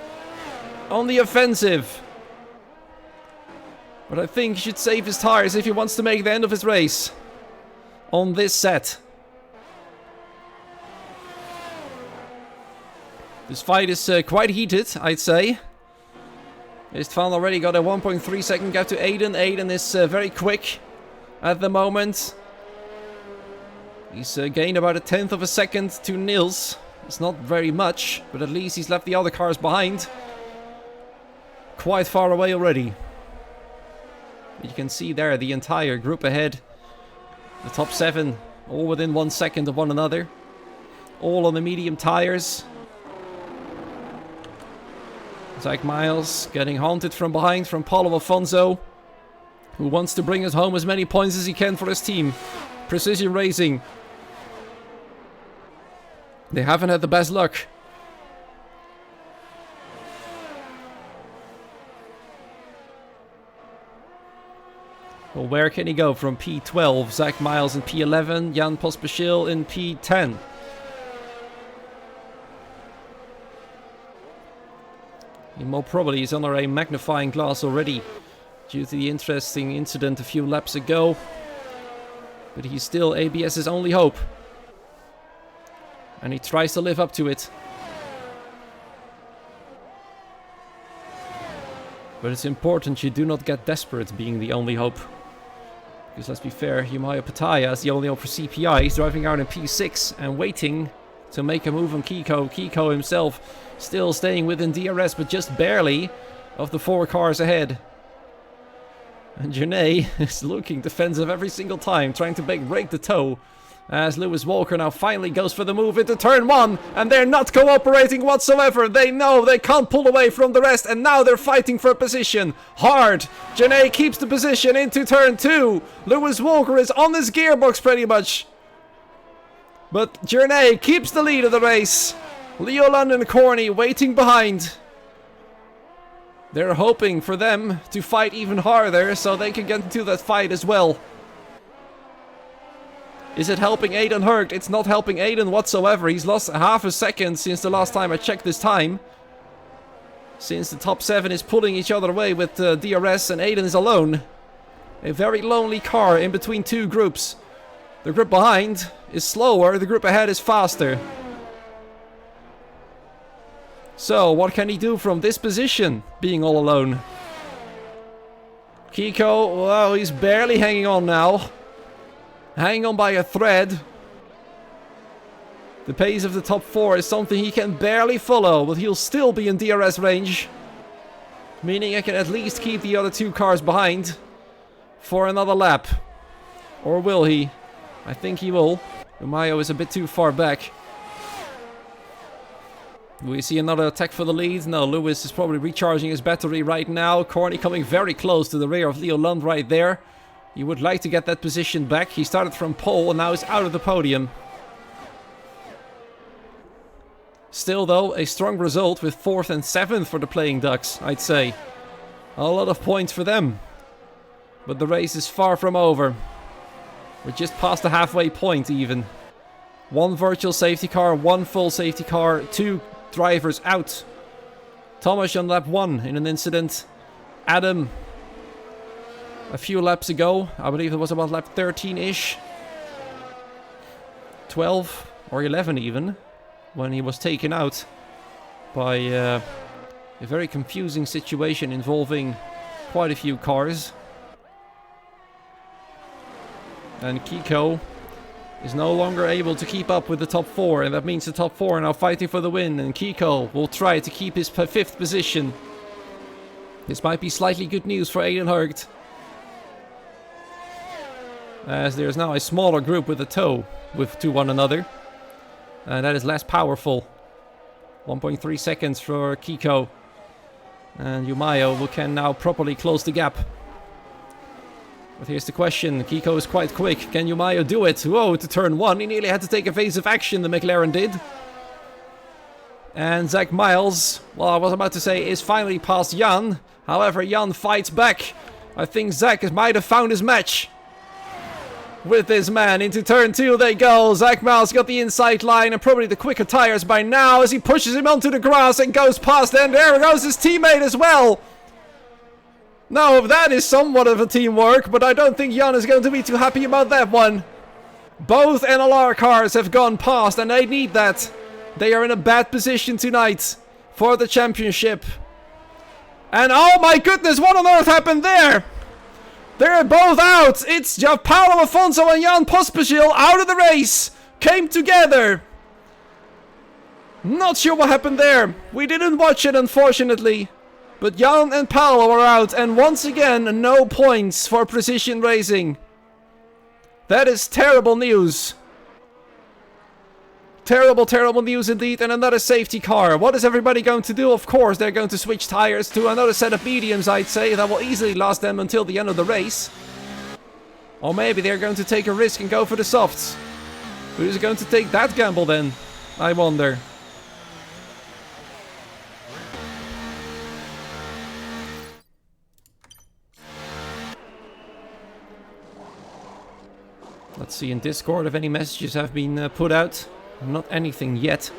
On the offensive. But I think he should save his tires if he wants to make the end of his race. On this set. This fight is quite heated, I'd say. Istvan already got a 1.3 second gap to Aiden. Aiden is very quick at the moment. He's gained about 1/10 of a second to Nils. It's not very much, but at least he's left the other cars behind. Quite far away already. You can see there the entire group ahead. The top 7 all within 1 second of one another. All on the medium tires. Zach Miles getting haunted from behind from Paulo Alfonso, who wants to bring us home as many points as he can for his team. Precision Racing. They haven't had the best luck. Well, where can he go from P12? Zach Miles in P11, Jan Pospisil in P10. He more probably is under a magnifying glass already, due to the interesting incident a few laps ago. But he's still ABS's only hope. And he tries to live up to it. But it's important you do not get desperate being the only hope. Because let's be fair, Yumaya Pataya is the only hope for CPI. He's driving out in P6 and waiting to make a move on Kiko. Kiko himself still staying within DRS, but just barely of the 4 cars ahead. And Janae is looking defensive every single time, trying to break the toe As Lewis Walker now finally goes for the move into turn 1, and they're not cooperating whatsoever. They know they can't pull away from the rest, and now they're fighting for a position. Hard. Janae keeps the position into turn 2. Lewis Walker is on his gearbox pretty much. But Janae keeps the lead of the race. Leo London Corny waiting behind. They're hoping for them to fight even harder so they can get into that fight as well. Is it helping Aiden Hurd? It's not helping Aiden whatsoever. He's lost half a second since the last time I checked this time. Since the top 7 is pulling each other away with DRS and Aiden is alone. A very lonely car in between 2 groups. The group behind is slower, the group ahead is faster. So, what can he do from this position, being all alone? Kiko, well, he's barely hanging on now. Hanging on by a thread. The pace of the top 4 is something he can barely follow, but he'll still be in DRS range. Meaning I can at least keep the other 2 cars behind for another lap. Or will he? I think he will. Umayo is a bit too far back. Do we see another attack for the lead? No, Lewis is probably recharging his battery right now. Corny coming very close to the rear of Leo Lund right there. He would like to get that position back. He started from pole and now is out of the podium. Still though, a strong result with 4th and 7th for the Playing Ducks, I'd say. A lot of points for them. But the race is far from over. We're just past the halfway point even. 1 virtual safety car, 1 full safety car, 2 drivers out. Thomas on lap 1 in an incident. Adam a few laps ago, I believe it was about lap 13-ish. 12 or 11 even, when he was taken out by a very confusing situation involving quite a few cars. And Kiko is no longer able to keep up with the top 4, and that means the top 4 are now fighting for the win, and Kiko will try to keep his 5th position. This might be slightly good news for Aiden Hurd, as there's now a smaller group with a tow to one another, and that is less powerful. 1.3 seconds for Kiko, and Umayo can now properly close the gap. But here's the question, Kiko is quite quick, can Umayo do it? Whoa, to turn 1, he nearly had to take evasive action, the McLaren did. And Zach Miles, well, I was about to say, is finally past Jan. However, Jan fights back. I think Zach might have found his match with this man. Into turn 2 they go. Zach Miles got the inside line and probably the quicker tires by now as he pushes him onto the grass and goes past, and there goes his teammate as well. Now, that is somewhat of a teamwork, but I don't think Jan is going to be too happy about that one. Both NLR cars have gone past, and they need that. They are in a bad position tonight for the championship. And oh my goodness, what on earth happened there? They're both out. It's Paolo Afonso and Jan Pospisil out of the race. Came together. Not sure what happened there. We didn't watch it, unfortunately. But Jan and Paolo are out, and once again, no points for Precision Racing. That is terrible news. Terrible, terrible news indeed, and another safety car. What is everybody going to do? Of course, they're going to switch tires to another set of mediums, I'd say. That will easily last them until the end of the race. Or maybe they're going to take a risk and go for the softs. Who's going to take that gamble then? I wonder. Let's see in Discord if any messages have been put out. Not anything yet.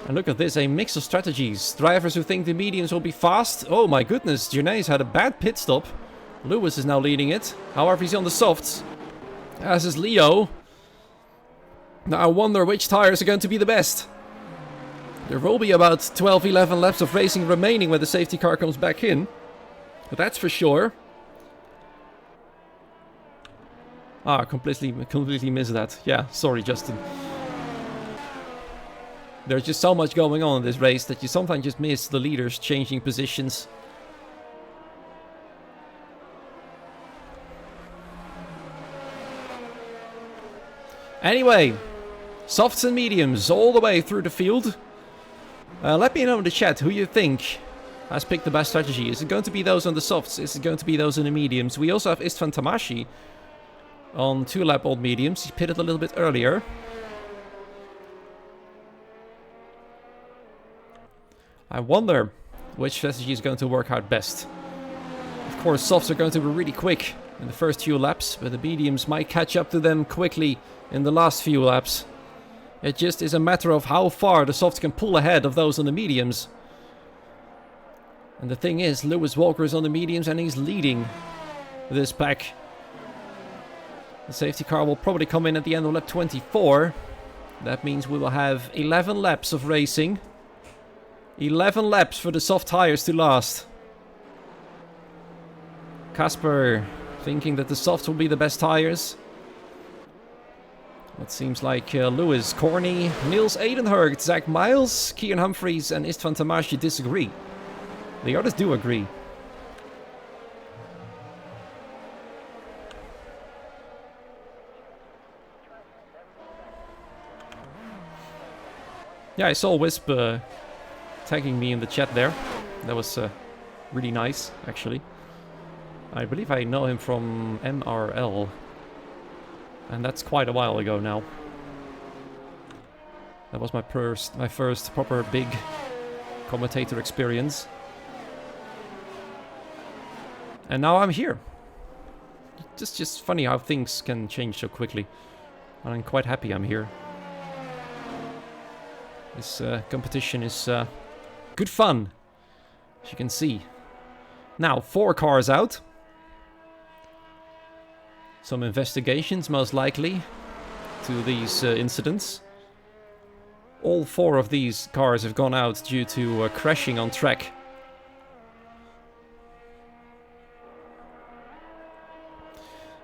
And look at this, a mix of strategies. Drivers who think the mediums will be fast. Oh my goodness, Janae's had a bad pit stop. Lewis is now leading it. However, he's on the softs. As is Leo. Now I wonder which tires are going to be the best. There will be about 12-11 laps of racing remaining when the safety car comes back in. But that's for sure. Ah, completely missed that. Yeah, sorry, Justin. There's just so much going on in this race that you sometimes just miss the leaders changing positions. Anyway, softs and mediums all the way through the field. Let me know in the chat who you think has picked the best strategy. Is it going to be those on the softs? Is it going to be those on the mediums? We also have Istvan Tamashi on 2-lap old mediums. He pitted a little bit earlier. I wonder which strategy is going to work out best. Of course, softs are going to be really quick in the first few laps, but the mediums might catch up to them quickly in the last few laps. It just is a matter of how far the softs can pull ahead of those on the mediums. And the thing is, Lewis Walker is on the mediums and he's leading this pack. The safety car will probably come in at the end of lap 24. That means we will have 11 laps of racing. 11 laps for the soft tires to last. Casper thinking that the softs will be the best tires. It seems like Lewis, Corny, Niels Edenhurst, Zach Miles, Kieran Humphries and Istvan Tamashi disagree. The others do agree. Yeah, I saw Wisp tagging me in the chat there. That was really nice, actually. I believe I know him from MRL. And that's quite a while ago now. That was my first proper big commentator experience. And now I'm here. It's just funny how things can change so quickly. And I'm quite happy I'm here. This competition is good fun, as you can see. Now, 4 cars out. Some investigations, most likely, to these incidents. All 4 of these cars have gone out due to crashing on track.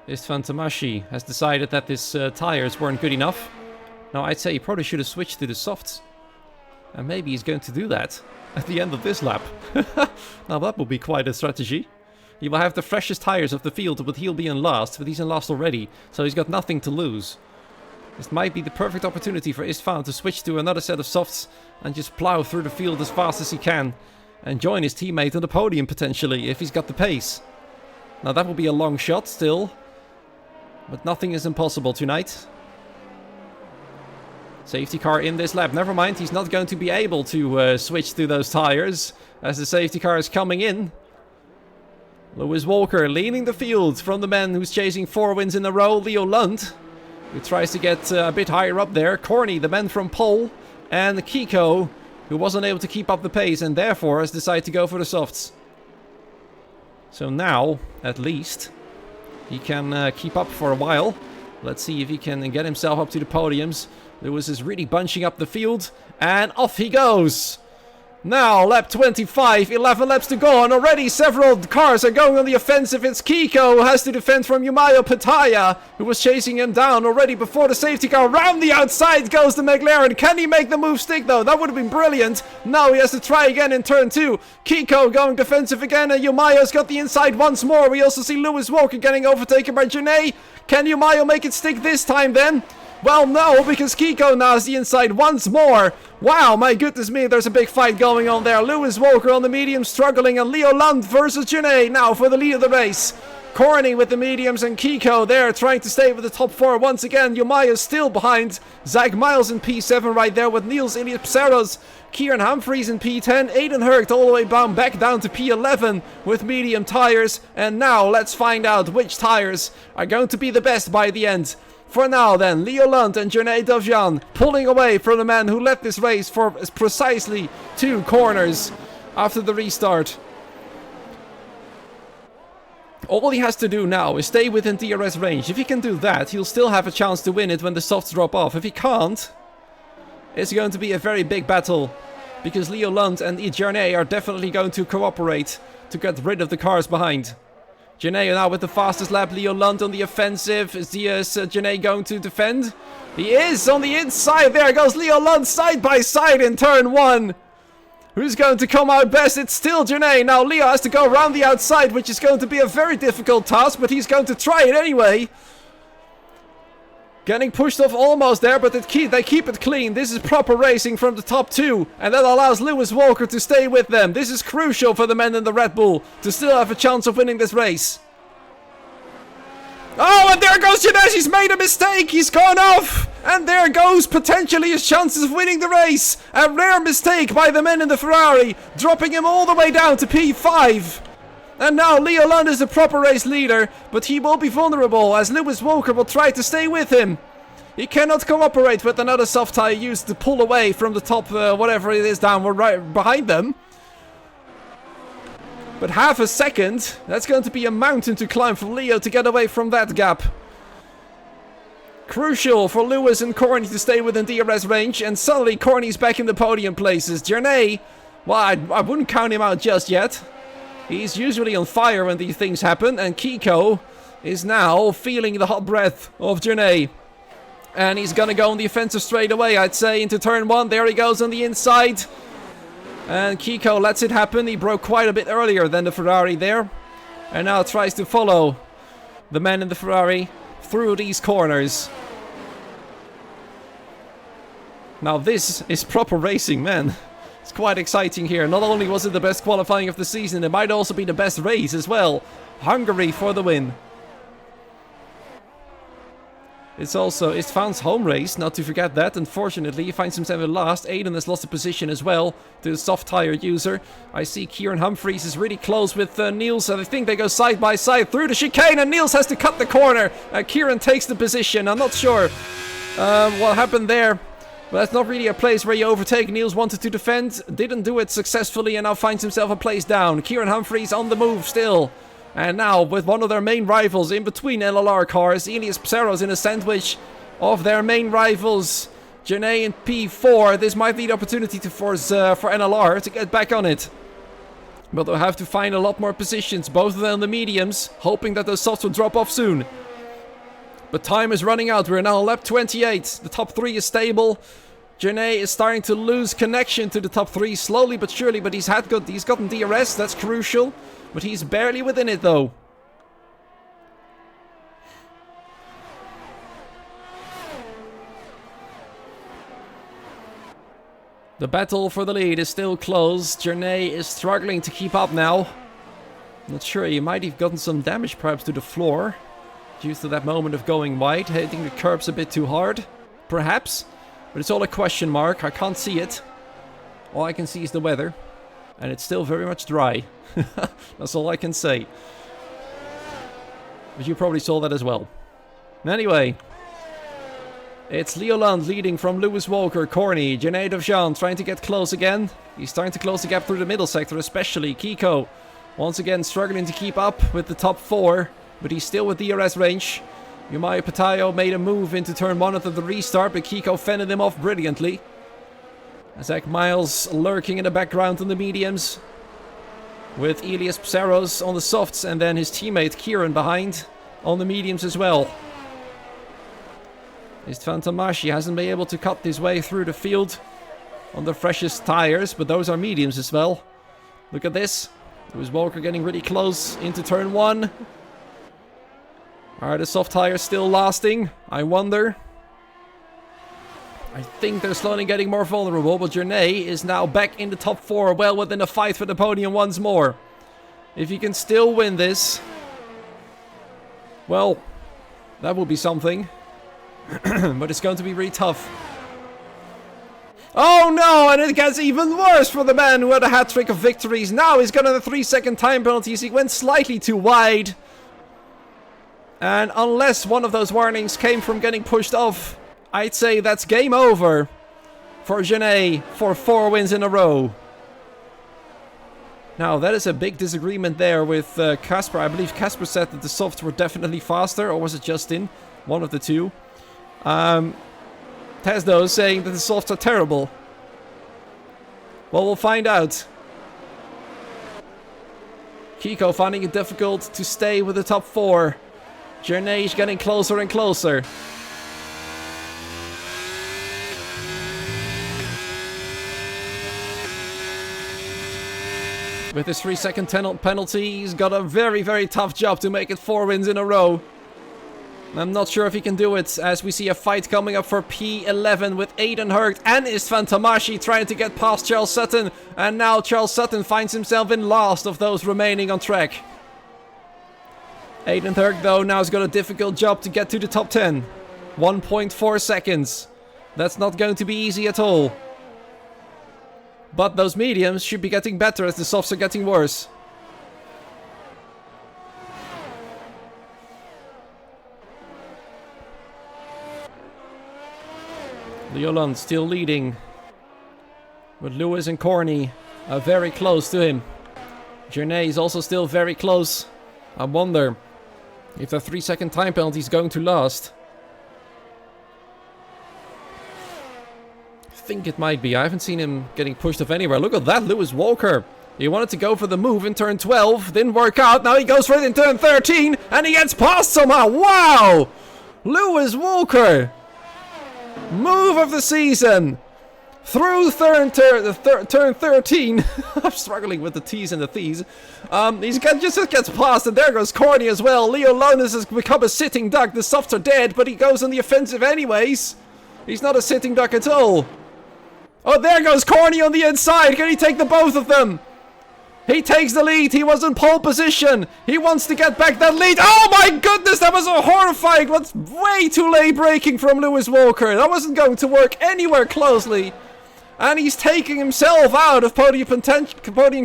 Istvan Tamashi has decided that his tires weren't good enough. Now, I'd say he probably should have switched to the softs. And maybe he's going to do that at the end of this lap. Now, that will be quite a strategy. He will have the freshest tires of the field, but he'll be in last. But he's in last already, so he's got nothing to lose. This might be the perfect opportunity for Istvan to switch to another set of softs and just plow through the field as fast as he can. And join his teammate on the podium, potentially, if he's got the pace. Now, that will be a long shot still. But nothing is impossible tonight. Safety car in this lap. Never mind, he's not going to be able to switch to those tires as the safety car is coming in. Lewis Walker leading the field from the man who's chasing 4 wins in a row, Leo Lund, who tries to get a bit higher up there. Corny, the man from pole, and Kiko, who wasn't able to keep up the pace and therefore has decided to go for the softs. So now, at least, he can keep up for a while. Let's see if he can get himself up to the podiums. Lewis is really bunching up the field, and off he goes! Now, lap 25, 11 laps to go, and already several cars are going on the offensive. It's Kiko who has to defend from Yumayo Pataya, who was chasing him down already before the safety car. Round the outside goes the McLaren. Can he make the move stick, though? That would have been brilliant. Now he has to try again in turn 2. Kiko going defensive again, and Yumayo's got the inside once more. We also see Lewis Walker getting overtaken by Janae. Can Yumayo make it stick this time, then? Well, no, because Kiko now has the inside once more. Wow, my goodness me, there's a big fight going on there. Lewis Walker on the medium struggling, and Leo Lund versus Janae now for the lead of the race. Corny with the mediums and Kiko there trying to stay with the top 4 once again. Yumaya still behind. Zach Miles in P7 right there with Niels Ilias-Psaros. Kieran Humphries in P10. Aiden Hurkt all the way back down to P11 with medium tires. And now let's find out which tires are going to be the best by the end. For now then, Leo Lund and Janae Dovjan pulling away from the man who led this race for precisely 2 corners after the restart. All he has to do now is stay within DRS range. If he can do that, he'll still have a chance to win it when the softs drop off. If he can't, it's going to be a very big battle, because Leo Lund and Janae are definitely going to cooperate to get rid of the cars behind. Janae now with the fastest lap. Leo Lund on the offensive. Is Janae going to defend? He is on the inside. There goes Leo Lund side by side in turn 1. Who's going to come out best? It's still Janae. Now Leo has to go around the outside, which is going to be a very difficult task, but he's going to try it anyway. Getting pushed off almost there, but they keep it clean. This is proper racing from the top two, and that allows Lewis Walker to stay with them. This is crucial for the men in the Red Bull to still have a chance of winning this race. Oh, and there goes Janez. He's made a mistake. He's gone off. And there goes potentially his chances of winning the race. A rare mistake by the men in the Ferrari, dropping him all the way down to P5. And now Leo Lund is the proper race leader, but he will be vulnerable as Lewis Walker will try to stay with him. He cannot cooperate with another soft tire used to pull away from the top, whatever it is down right behind them. But half a second, that's going to be a mountain to climb for Leo to get away from that gap. Crucial for Lewis and Corny to stay within DRS range, and suddenly Corny's back in the podium places. Journey, well, I wouldn't count him out just yet. He's usually on fire when these things happen, and Kiko is now feeling the hot breath of Journey. And he's gonna go on the offensive straight away, I'd say, into turn 1. There he goes on the inside. And Kiko lets it happen. He broke quite a bit earlier than the Ferrari there. And now tries to follow the man in the Ferrari through these corners. Now this is proper racing, man. It's quite exciting here. Not only was it the best qualifying of the season, it might also be the best race as well. Hungary for the win. It's also Istvan's home race, not to forget that. Unfortunately, he finds himself in last. Aiden has lost a position as well to the soft tire user. I see Kieran Humphries is really close with Niels, and I think they go side by side through the chicane, and Niels has to cut the corner. Kieran takes the position. I'm not sure what happened there. But that's not really a place where you overtake. Niels wanted to defend, didn't do it successfully, and now finds himself a place down. Kieran Humphries on the move still. And now, with one of their main rivals in between LLR cars, Elias Psaros in a sandwich of their main rivals, Janae in P4. This might be the opportunity to force for NLR to get back on it. But they'll have to find a lot more positions, both of them on the mediums, hoping that those softs will drop off soon. But time is running out. We're now on lap 28. The top 3 is stable. Janae is starting to lose connection to the top 3 slowly but surely, but he's gotten DRS, that's crucial. But he's barely within it though. The battle for the lead is still close. Janae is struggling to keep up now. Not sure, he might have gotten some damage perhaps to the floor due to that moment of going wide, hitting the curbs a bit too hard. Perhaps. But it's all a question mark. I can't see it. All I can see is the weather. And it's still very much dry. That's all I can say. But you probably saw that as well. Anyway. It's Leo Lund leading from Lewis Walker, Corny, Janae Dovjan trying to get close again. He's starting to close the gap through the middle sector, especially Kiko. Once again struggling to keep up with the top 4. But he's still with DRS range. Yumaya Patayo made a move into turn 1 after the restart, but Kiko fended him off brilliantly. Zach Miles lurking in the background on the mediums. With Elias Psaros on the softs and then his teammate Kieran behind on the mediums as well. Istvan Tamashi hasn't been able to cut his way through the field on the freshest tires, but those are mediums as well. Look at this. Lewis Walker getting really close into turn 1. Are the soft tires still lasting? I wonder. I think they're slowly getting more vulnerable, but Journey is now back in the top 4, well within a fight for the podium once more. If he can still win this, well, that will be something. But it's going to be really tough. Oh no, and it gets even worse for the man who had a hat-trick of victories. Now he's got a 3-second time penalties. He went slightly too wide. And unless one of those warnings came from getting pushed off, I'd say that's game over for Genet for 4 wins in a row. Now, that is a big disagreement there with Casper. I believe Casper said that the softs were definitely faster, or was it Justin? One of the two. Tesdo saying that the softs are terrible. Well, we'll find out. Kiko finding it difficult to stay with the top 4. Journey is getting closer and closer. With his 3-second penalty, he's got a very, very tough job to make it 4 wins in a row. I'm not sure if he can do it, as we see a fight coming up for P11 with Aiden Hurd and Istvan Tamashi trying to get past Charles Sutton. And now Charles Sutton finds himself in last of those remaining on track. Aiden Hurd, though, now has got a difficult job to get to the top 10. 1.4 seconds. That's not going to be easy at all. But those mediums should be getting better as the softs are getting worse. Leoland still leading, but Lewis and Corny are very close to him. Journey is also still very close. I wonder if the 3-second time penalty is going to last. I think it might be. I haven't seen him getting pushed off anywhere. Look at that, Lewis Walker. He wanted to go for the move in turn 12, didn't work out. Now he goes for it in turn 13, and he gets past somehow. Wow! Lewis Walker! Move of the season! Through turn 13. I'm struggling with the T's and the T's. He just gets past, and there goes Corny as well. Leo Lonis has become a sitting duck. The softs are dead, but he goes on the offensive anyways. He's not a sitting duck at all. Oh, there goes Corny on the inside. Can he take the both of them? He takes the lead. He was in pole position. He wants to get back that lead. Oh my goodness, that was a horrifying. What's way too late braking from Lewis Walker. That wasn't going to work anywhere closely. And he's taking himself out of podium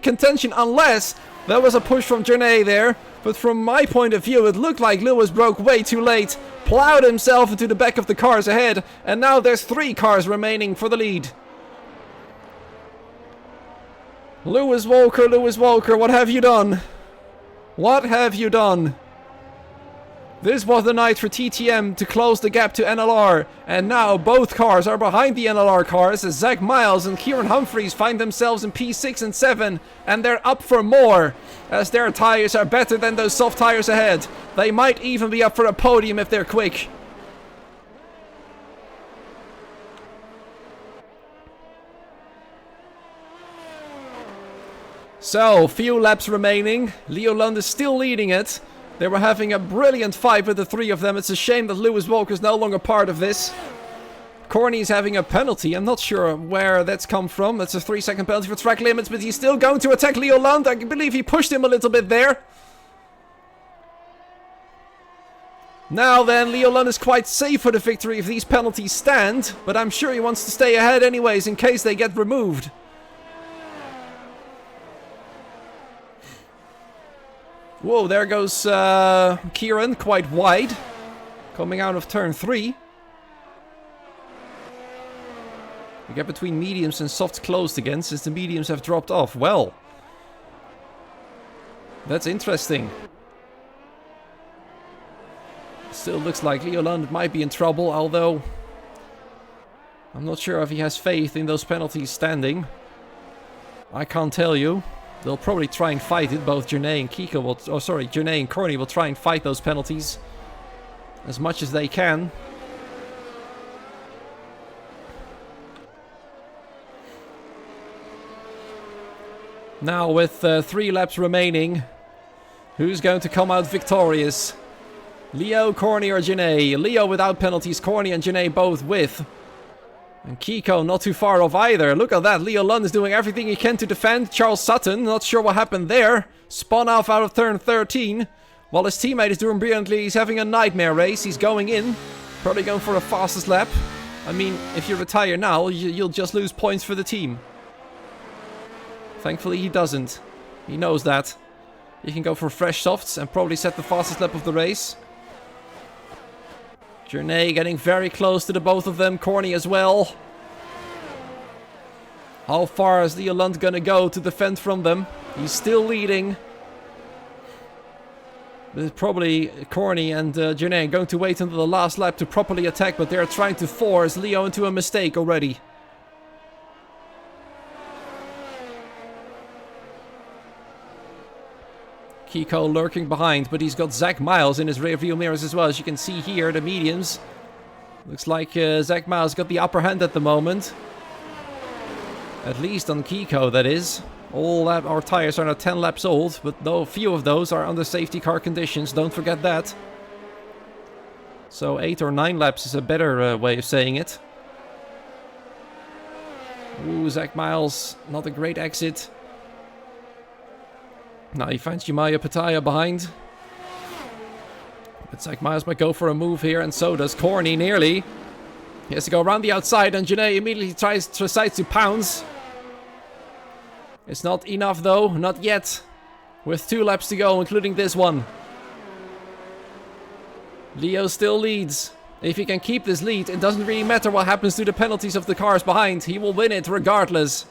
contention unless there was a push from Journey there. But from my point of view, it looked like Lewis broke way too late, plowed himself into the back of the cars ahead, and now there's 3 cars remaining for the lead. Lewis Walker, what have you done? What have you done? This was the night for TTM to close the gap to NLR, and now both cars are behind the NLR cars as Zach Miles and Kieran Humphreys find themselves in P6 and 7, and they're up for more, as their tires are better than those soft tires ahead. They might even be up for a podium if they're quick. So, few laps remaining. Leo Lund is still leading it. They were having a brilliant fight with the 3 of them. It's a shame that Lewis Walker is no longer part of this. Corny's having a penalty. I'm not sure where that's come from. That's a 3-second penalty for track limits, but he's still going to attack Leo Lund. I believe he pushed him a little bit there. Now then, Leo Lund is quite safe for the victory if these penalties stand, but I'm sure he wants to stay ahead anyways in case they get removed. Whoa, there goes Kieran, quite wide, coming out of turn 3. The gap between mediums and softs closed again, since the mediums have dropped off. Well, that's interesting. Still looks like Leo Lund might be in trouble, although I'm not sure if he has faith in those penalties standing. I can't tell you. They'll probably try and fight it. Both Journey and Kiko will... Oh, sorry. Journey and Corny will try and fight those penalties as much as they can. Now, with 3 laps remaining, who's going to come out victorious? Leo, Corny, or Journey? Leo without penalties. Corny and Journey both with. And Kiko not too far off either. Look at that. Leo Lund is doing everything he can to defend. Charles Sutton, not sure what happened there. Spun off out of turn 13. While his teammate is doing brilliantly. He's having a nightmare race. He's going in. Probably going for the fastest lap. I mean, if you retire now, you'll just lose points for the team. Thankfully he doesn't. He knows that. He can go for fresh softs and probably set the fastest lap of the race. Journey getting very close to the both of them. Corny as well. How far is Leo Lund gonna go to defend from them? He's still leading. But probably Corny and Journey going to wait until the last lap to properly attack, but they're trying to force Leo into a mistake already. Kiko lurking behind, but he's got Zach Miles in his rearview mirrors as well. As you can see here, the mediums. Looks like Zach Miles got the upper hand at the moment. At least on Kiko, that is. All our tires are now 10 laps old, but though few of those are under safety car conditions. Don't forget that. So 8 or 9 laps is a better way of saying it. Ooh, Zach Miles, not a great exit. Now he finds Jumaya Pataya behind. But Zach Miles might go for a move here, and so does Corny nearly. He has to go around the outside, and Janae immediately decides to pounce. It's not enough though, not yet. With 2 laps to go, including this one. Leo still leads. If he can keep this lead, it doesn't really matter what happens to the penalties of the cars behind. He will win it regardless.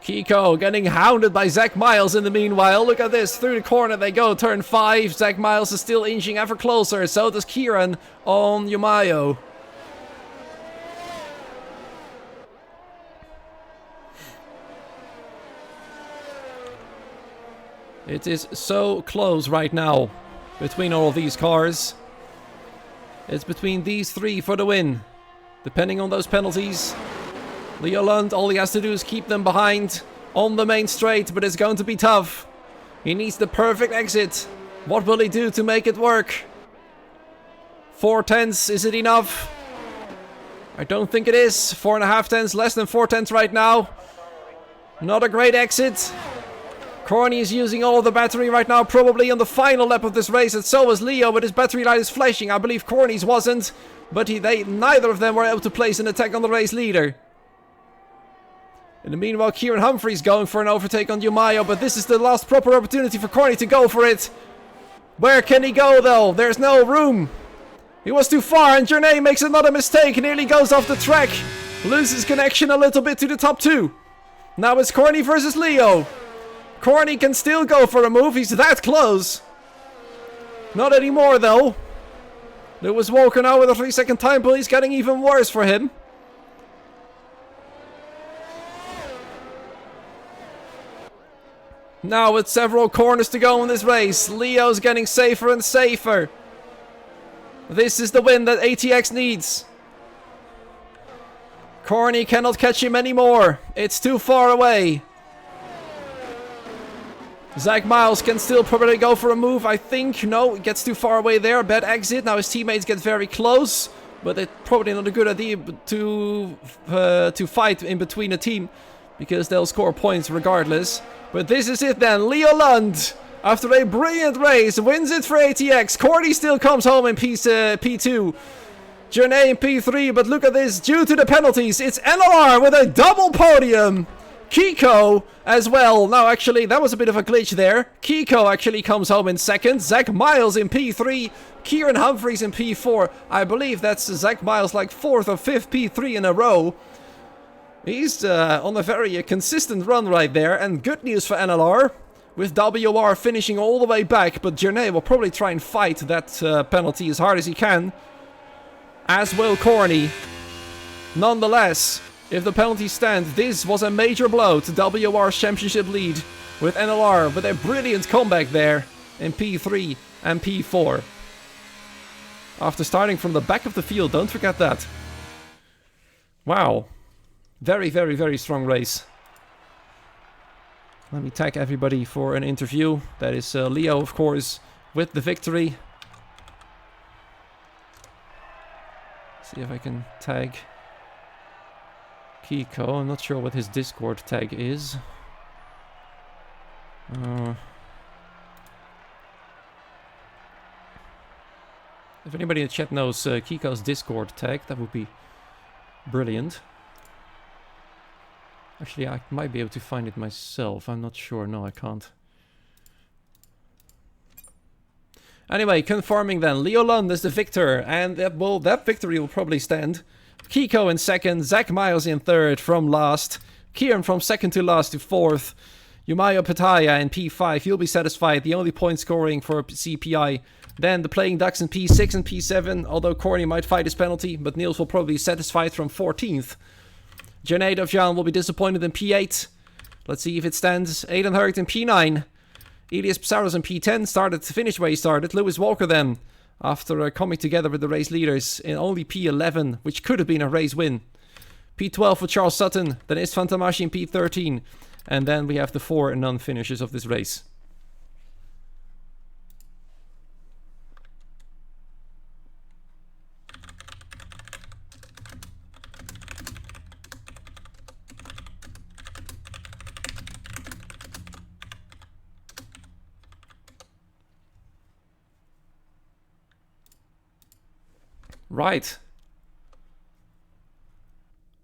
Kiko getting hounded by Zach Miles in the meanwhile. Look at this. Through the corner they go. Turn 5. Zach Miles is still inching ever closer. So does Kieran on Yumayo. It is so close right now between all of these cars. It's between these 3 for the win. Depending on those penalties. Leo Lund, all he has to do is keep them behind on the main straight, but it's going to be tough. He needs the perfect exit. What will he do to make it work? 4/10, is it enough? I don't think it is. 4.5 tenths, less than 4 tenths right now. Not a great exit. Corny is using all of the battery right now, probably on the final lap of this race, and so is Leo, but his battery light is flashing. I believe Corny's wasn't, but neither of them were able to place an attack on the race leader. In the meanwhile, Kieran Humphries going for an overtake on Yumayo, but this is the last proper opportunity for Corny to go for it. Where can he go though? There's no room. He was too far, and Journey makes another mistake, nearly goes off the track. Loses connection a little bit to the top 2. Now it's Corny versus Leo. Corny can still go for a move, he's that close. Not anymore though. Lewis Walker now with a 3-second time, but he's getting even worse for him. Now with several corners to go in this race, Leo's getting safer and safer. This is the win that ATX needs. Corny cannot catch him anymore. It's too far away. Zach Miles can still probably go for a move, I think. No, it gets too far away there. Bad exit. Now his teammates get very close. But it's probably not a good idea to fight in between a team. Because they'll score points regardless. But this is it then. Leo Lund, after a brilliant race, wins it for ATX. Corny still comes home in P2. Journey in P3, but look at this. Due to the penalties, it's NLR with a double podium. Kiko as well. Now, actually, that was a bit of a glitch there. Kiko actually comes home in 2nd. Zach Miles in P3. Kieran Humphries in P4. I believe that's Zach Miles like 4th or 5th P3 in a row. He's on a very consistent run right there. And good news for NLR. With WR finishing all the way back. But Journey will probably try and fight that penalty as hard as he can. As will Corny. Nonetheless, if the penalties stand, this was a major blow to WR's championship lead, with NLR with a brilliant comeback there in P3 and P4. After starting from the back of the field, don't forget that. Wow. Very, very, very strong race. Let me tag everybody for an interview. That is Leo, of course, with the victory. See if I can tag Kiko. I'm not sure what his Discord tag is. If anybody in the chat knows Kiko's Discord tag, that would be brilliant. Actually, I might be able to find it myself. I'm not sure. No, I can't. Anyway, confirming then. Leo Lund is the victor, and that victory will probably stand. Kiko in 2nd, Zach Miles in 3rd from last, Kieran from 2nd to last to 4th, Yumayo Pataya in P5, you'll be satisfied, the only point scoring for CPI. Then the Playing Ducks in P6 and P7, although Corny might fight his penalty, but Niels will probably be satisfied from 14th. Janae Dovjan will be disappointed in P8. Let's see if it stands. Aiden Hurd in P9. Elias Psaros in P10 finished where he started. Lewis Walker then, after coming together with the race leaders in only P11, which could have been a race win. P12 for Charles Sutton, then Istvan Tamashi in P13, and then we have the 4 non-finishers of this race. Right.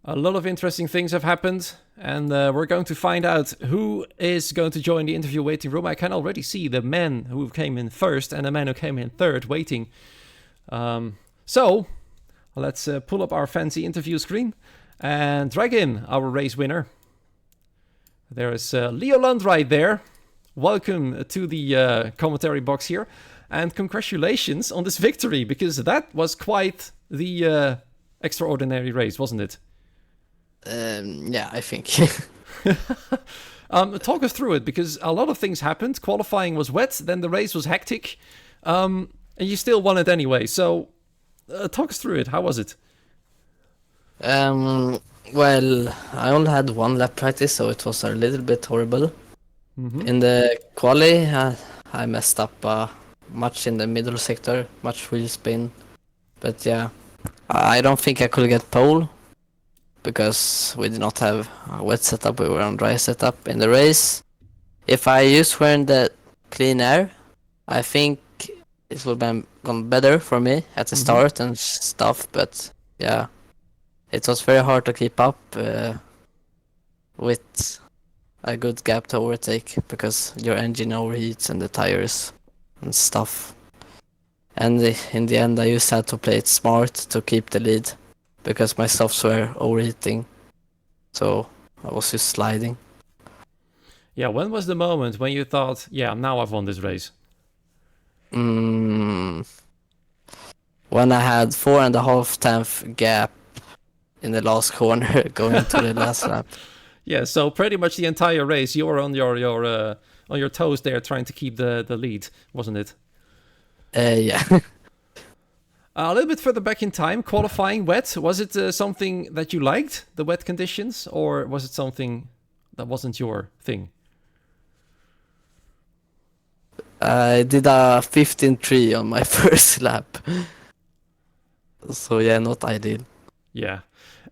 A lot of interesting things have happened, and we're going to find out who is going to join the interview waiting room. I can already see the men who came in first and the men who came in third waiting. So, let's pull up our fancy interview screen and drag in our race winner. There is Leo Lund right there. Welcome to the commentary box here. And congratulations on this victory, because that was quite the extraordinary race, wasn't it? Yeah, I think. Talk us through it, because a lot of things happened. Qualifying was wet, then the race was hectic, and you still won it anyway. So, talk us through it. How was it? Well, I only had one lap practice, so it was a little bit horrible. Mm-hmm. In the quali, I messed up much in the middle sector, much wheel spin. But yeah, I don't think I could get pole, because we did not have a wet setup, we were on dry setup in the race. If I just were in the clean air, I think it would have gone better for me at the start and stuff, but yeah, it was very hard to keep up with a good gap to overtake, because your engine overheats and the tires and stuff. And in the end I just had to play it smart to keep the lead, because my softs were overheating, so I was just sliding. Yeah, when was the moment when you thought, yeah, now I've won this race? When I had 4.5 gap in the last corner going to the last lap. Yeah, so pretty much the entire race you were on your toes there trying to keep the lead, wasn't it? Yeah. A little bit further back in time, qualifying wet, was it something that you liked, the wet conditions, or was it something that wasn't your thing? I did a 15.3 on my first lap. So yeah, not ideal. Yeah.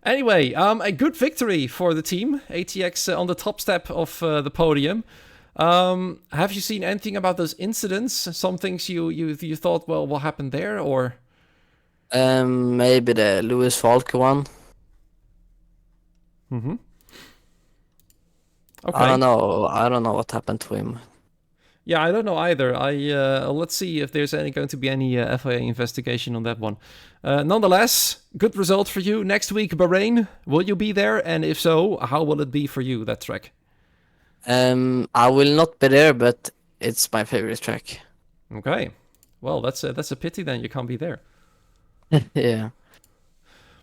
Anyway, a good victory for the team. ATX on the top step of the podium. Have you seen anything about those incidents? Some things you thought, well, what happened there, or? Maybe the Lewis Falk one. Mm-hmm. Okay. I don't know what happened to him. Yeah, I don't know either. Let's see if there's going to be any FIA investigation on that one. Nonetheless, good result for you. Next week, Bahrain. Will you be there? And if so, how will it be for you, that track? I will not be there, but it's my favorite track. Okay. Well, that's a pity then. You can't be there. Yeah.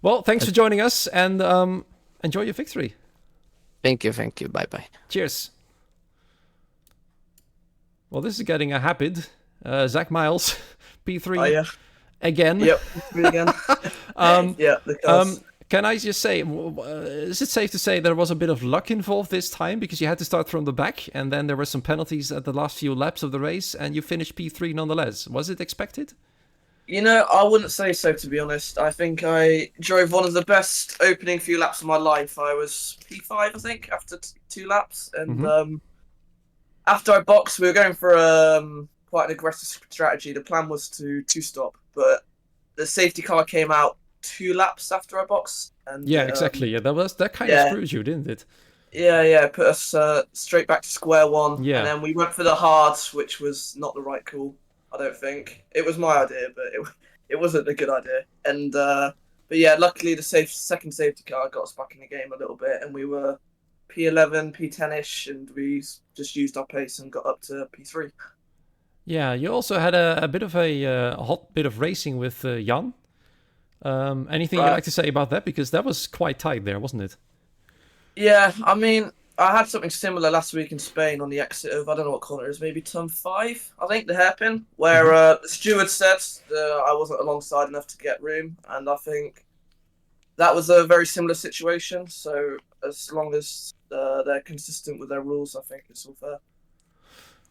Well, thanks for joining us, and enjoy your victory. Thank you. Bye. Cheers. Well, this is getting a habit. Zach Miles, P3 again. Yep, P3 again. Yeah, the cars. Can I just say, is it safe to say there was a bit of luck involved this time, because you had to start from the back and then there were some penalties at the last few laps of the race and you finished P3 nonetheless? Was it expected? You know, I wouldn't say so, to be honest. I think I drove one of the best opening few laps of my life. I was P5, I think, after 2 laps. And after I boxed, we were going for quite an aggressive strategy. The plan was to stop, but the safety car came out 2 laps after I boxed. And yeah, exactly. Yeah, that kind of screwed you, didn't it? Yeah, put us straight back to square one. Yeah. And then we went for the hards, which was not the right call, I don't think. It was my idea, but it wasn't a good idea. And but yeah, luckily the second safety car got us back in the game a little bit, and we were P11, P10ish, and we just used our pace and got up to P3. Yeah, you also had a bit of a hot bit of racing with Jan. Anything you'd like to say about that? Because that was quite tight there, wasn't it? Yeah, I mean, I had something similar last week in Spain on the exit of, I don't know what corner it is, maybe turn 5, I think, the hairpin, where the steward said I wasn't alongside enough to get room, and I think that was a very similar situation. So as long as they're consistent with their rules, I think it's all fair.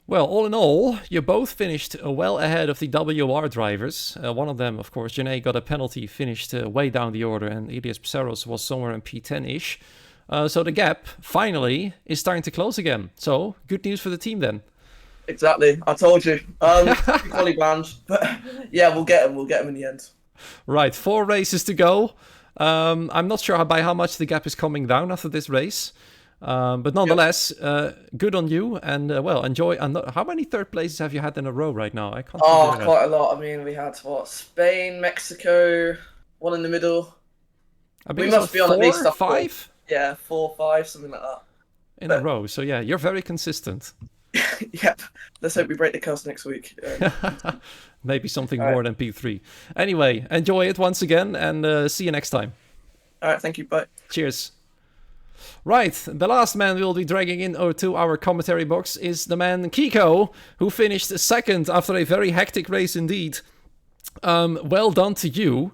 Well, all in all, you both finished well ahead of the WR drivers. One of them, of course, Janae, got a penalty, finished way down the order, and Elias Psaros was somewhere in P10-ish. So the gap, finally, is starting to close again. So, good news for the team then. Exactly. I told you. Quali banned. But yeah, we'll get him in the end. Right, 4 races to go. I'm not sure by how much the gap is coming down after this race. But nonetheless, good on you, and well, enjoy. How many third places have you had in a row right now? I can't Oh, figure it out. quite a lot. I mean, we had Spain, Mexico, one in the middle. I We think it's must be on at least 5 Yeah, 4, 5, something like that. in a row. So yeah, you're very consistent. Yep. Let's hope we break the curse next week. Maybe something All right. more than P3. Anyway, enjoy it once again, and see you next time. All right, thank you. Bye. Cheers. Right, the last man we'll be dragging in to our commentary box is the man Kiko, who finished second after a very hectic race indeed. Well done to you.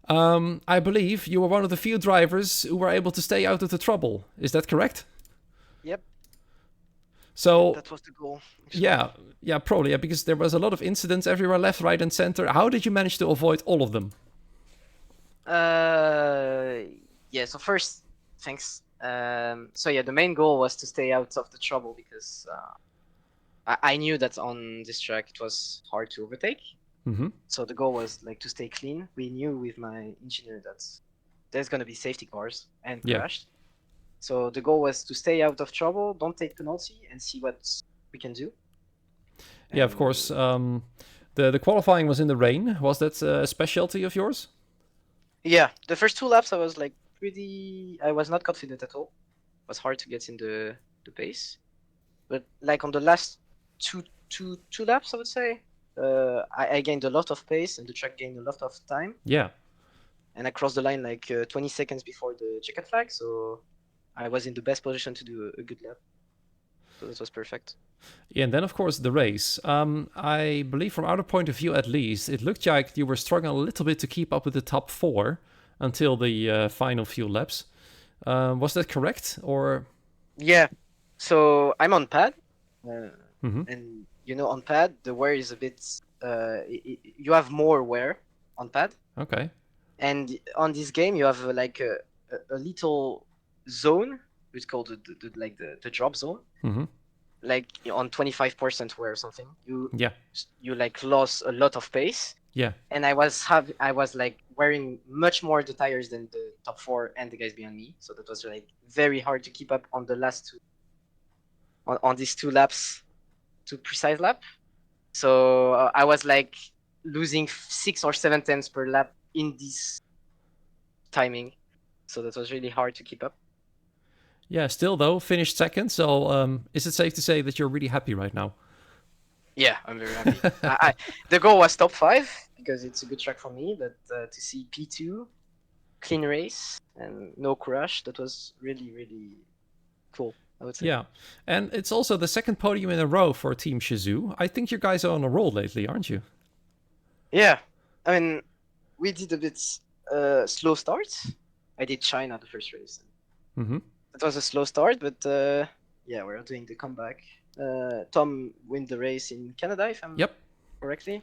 I believe you were one of the few drivers who were able to stay out of the trouble. Is that correct? Yep, So, that was the goal. actually. yeah, probably, yeah, because there was a lot of incidents everywhere, left, right, and center. How did you manage to avoid all of them? Yeah, so first, thanks. So yeah, the main goal was to stay out of the trouble because I knew that on this track it was hard to overtake. Mm-hmm. So the goal was like to stay clean. We knew with my engineer that there's gonna be safety cars and Yeah. crash. So the goal was to stay out of trouble, don't take penalty, and see what we can do. Yeah, of And- course. The qualifying was in the rain. Was that a specialty of yours? Yeah, the first 2 laps I was like I was not confident at all. It was hard to get in the pace. But like on the last two laps, I would say, I gained a lot of pace and the track gained a lot of time. Yeah. And I crossed the line like 20 seconds before the checkered flag, so I was in the best position to do a good lap. So that was perfect. Yeah, and then of course the race. I believe from our point of view at least, it looked like you were struggling a little bit to keep up with the top 4 until the final few laps. Was that correct? Or Yeah, so I'm on pad. Mhm. And you know, on pad the wear is a bit you have more wear on pad, Okay. and on this game you have like a little zone. It's called the drop zone, Mm-hmm. like on 25% wear or something. Yeah. You like lost a lot of pace, Yeah. and I was like wearing much more the tires than the top 4 and the guys behind me, so that was like very hard to keep up on the last 2 on these 2 laps, 2 precise lap. So I was like losing 6 or 7 tenths per lap in this timing, so that was really hard to keep up. Yeah, still though, finished second. So is it safe to say that you're really happy right now? Yeah, I'm very happy. The goal was top 5 because it's a good track for me, but to see P2, clean race and no crash, that was really, really cool, I would say. Yeah. And it's also the second podium in a row for Team Shizou. I think you guys are on a roll lately, aren't you? Yeah, I mean, we did a bit slow start. I did China the first race. Mm-hmm. It was a slow start, but yeah, we're doing the comeback. Tom win the race in Canada, if I'm Yep. correctly.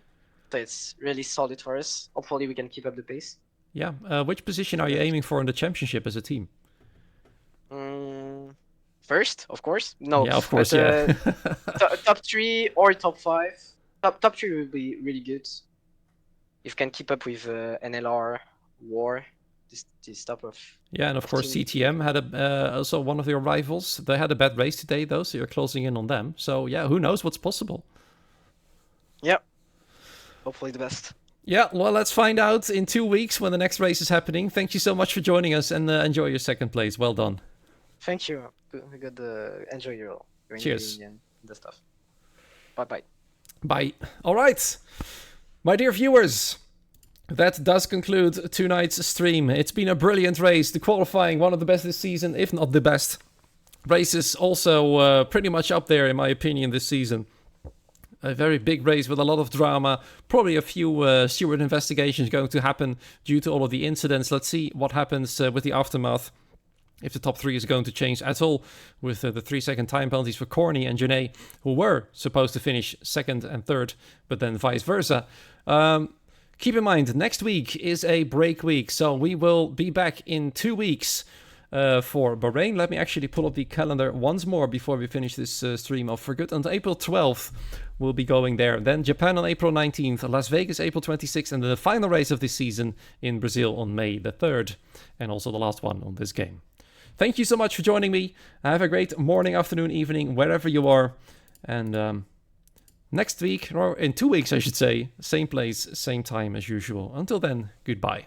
So it's really solid for us. Hopefully we can keep up the pace. Yeah. Which position are you aiming for in the championship as a team? First, of course. No. Yeah, of course, but, yeah. top 3 or top 5. Top 3 will be really good. If you can keep up with NLR, War, this type of... Yeah, and of course team. CTM had also one of your rivals. They had a bad race today though, so you're closing in on them. So yeah, who knows what's possible? Yeah. Hopefully the best. Yeah, well, let's find out in 2 weeks when the next race is happening. Thank you so much for joining us, and enjoy your second place. Well done. Thank you. Good. Enjoy your Cheers. interviewing and the stuff. Bye. Bye. All right, my dear viewers, that does conclude tonight's stream. It's been a brilliant race. The qualifying, one of the best this season, if not the best. Races also pretty much up there, in my opinion, this season. A very big race with a lot of drama. Probably a few steward investigations going to happen due to all of the incidents. Let's see what happens with the aftermath. If the top 3 is going to change at all with the 3-second time penalties for Corny and Janae, who were supposed to finish second and third, but then vice versa. Keep in mind, next week is a break week, so we will be back in 2 weeks for Bahrain. Let me actually pull up the calendar once more before we finish this stream off for good. On April 12th, we'll be going there. Then Japan on April 19th, Las Vegas April 26th, and then the final race of this season in Brazil on May the 3rd, and also the last one on this game. Thank you so much for joining me. Have a great morning, afternoon, evening, wherever you are. And next week, or in 2 weeks, I should say, same place, same time as usual. Until then, goodbye.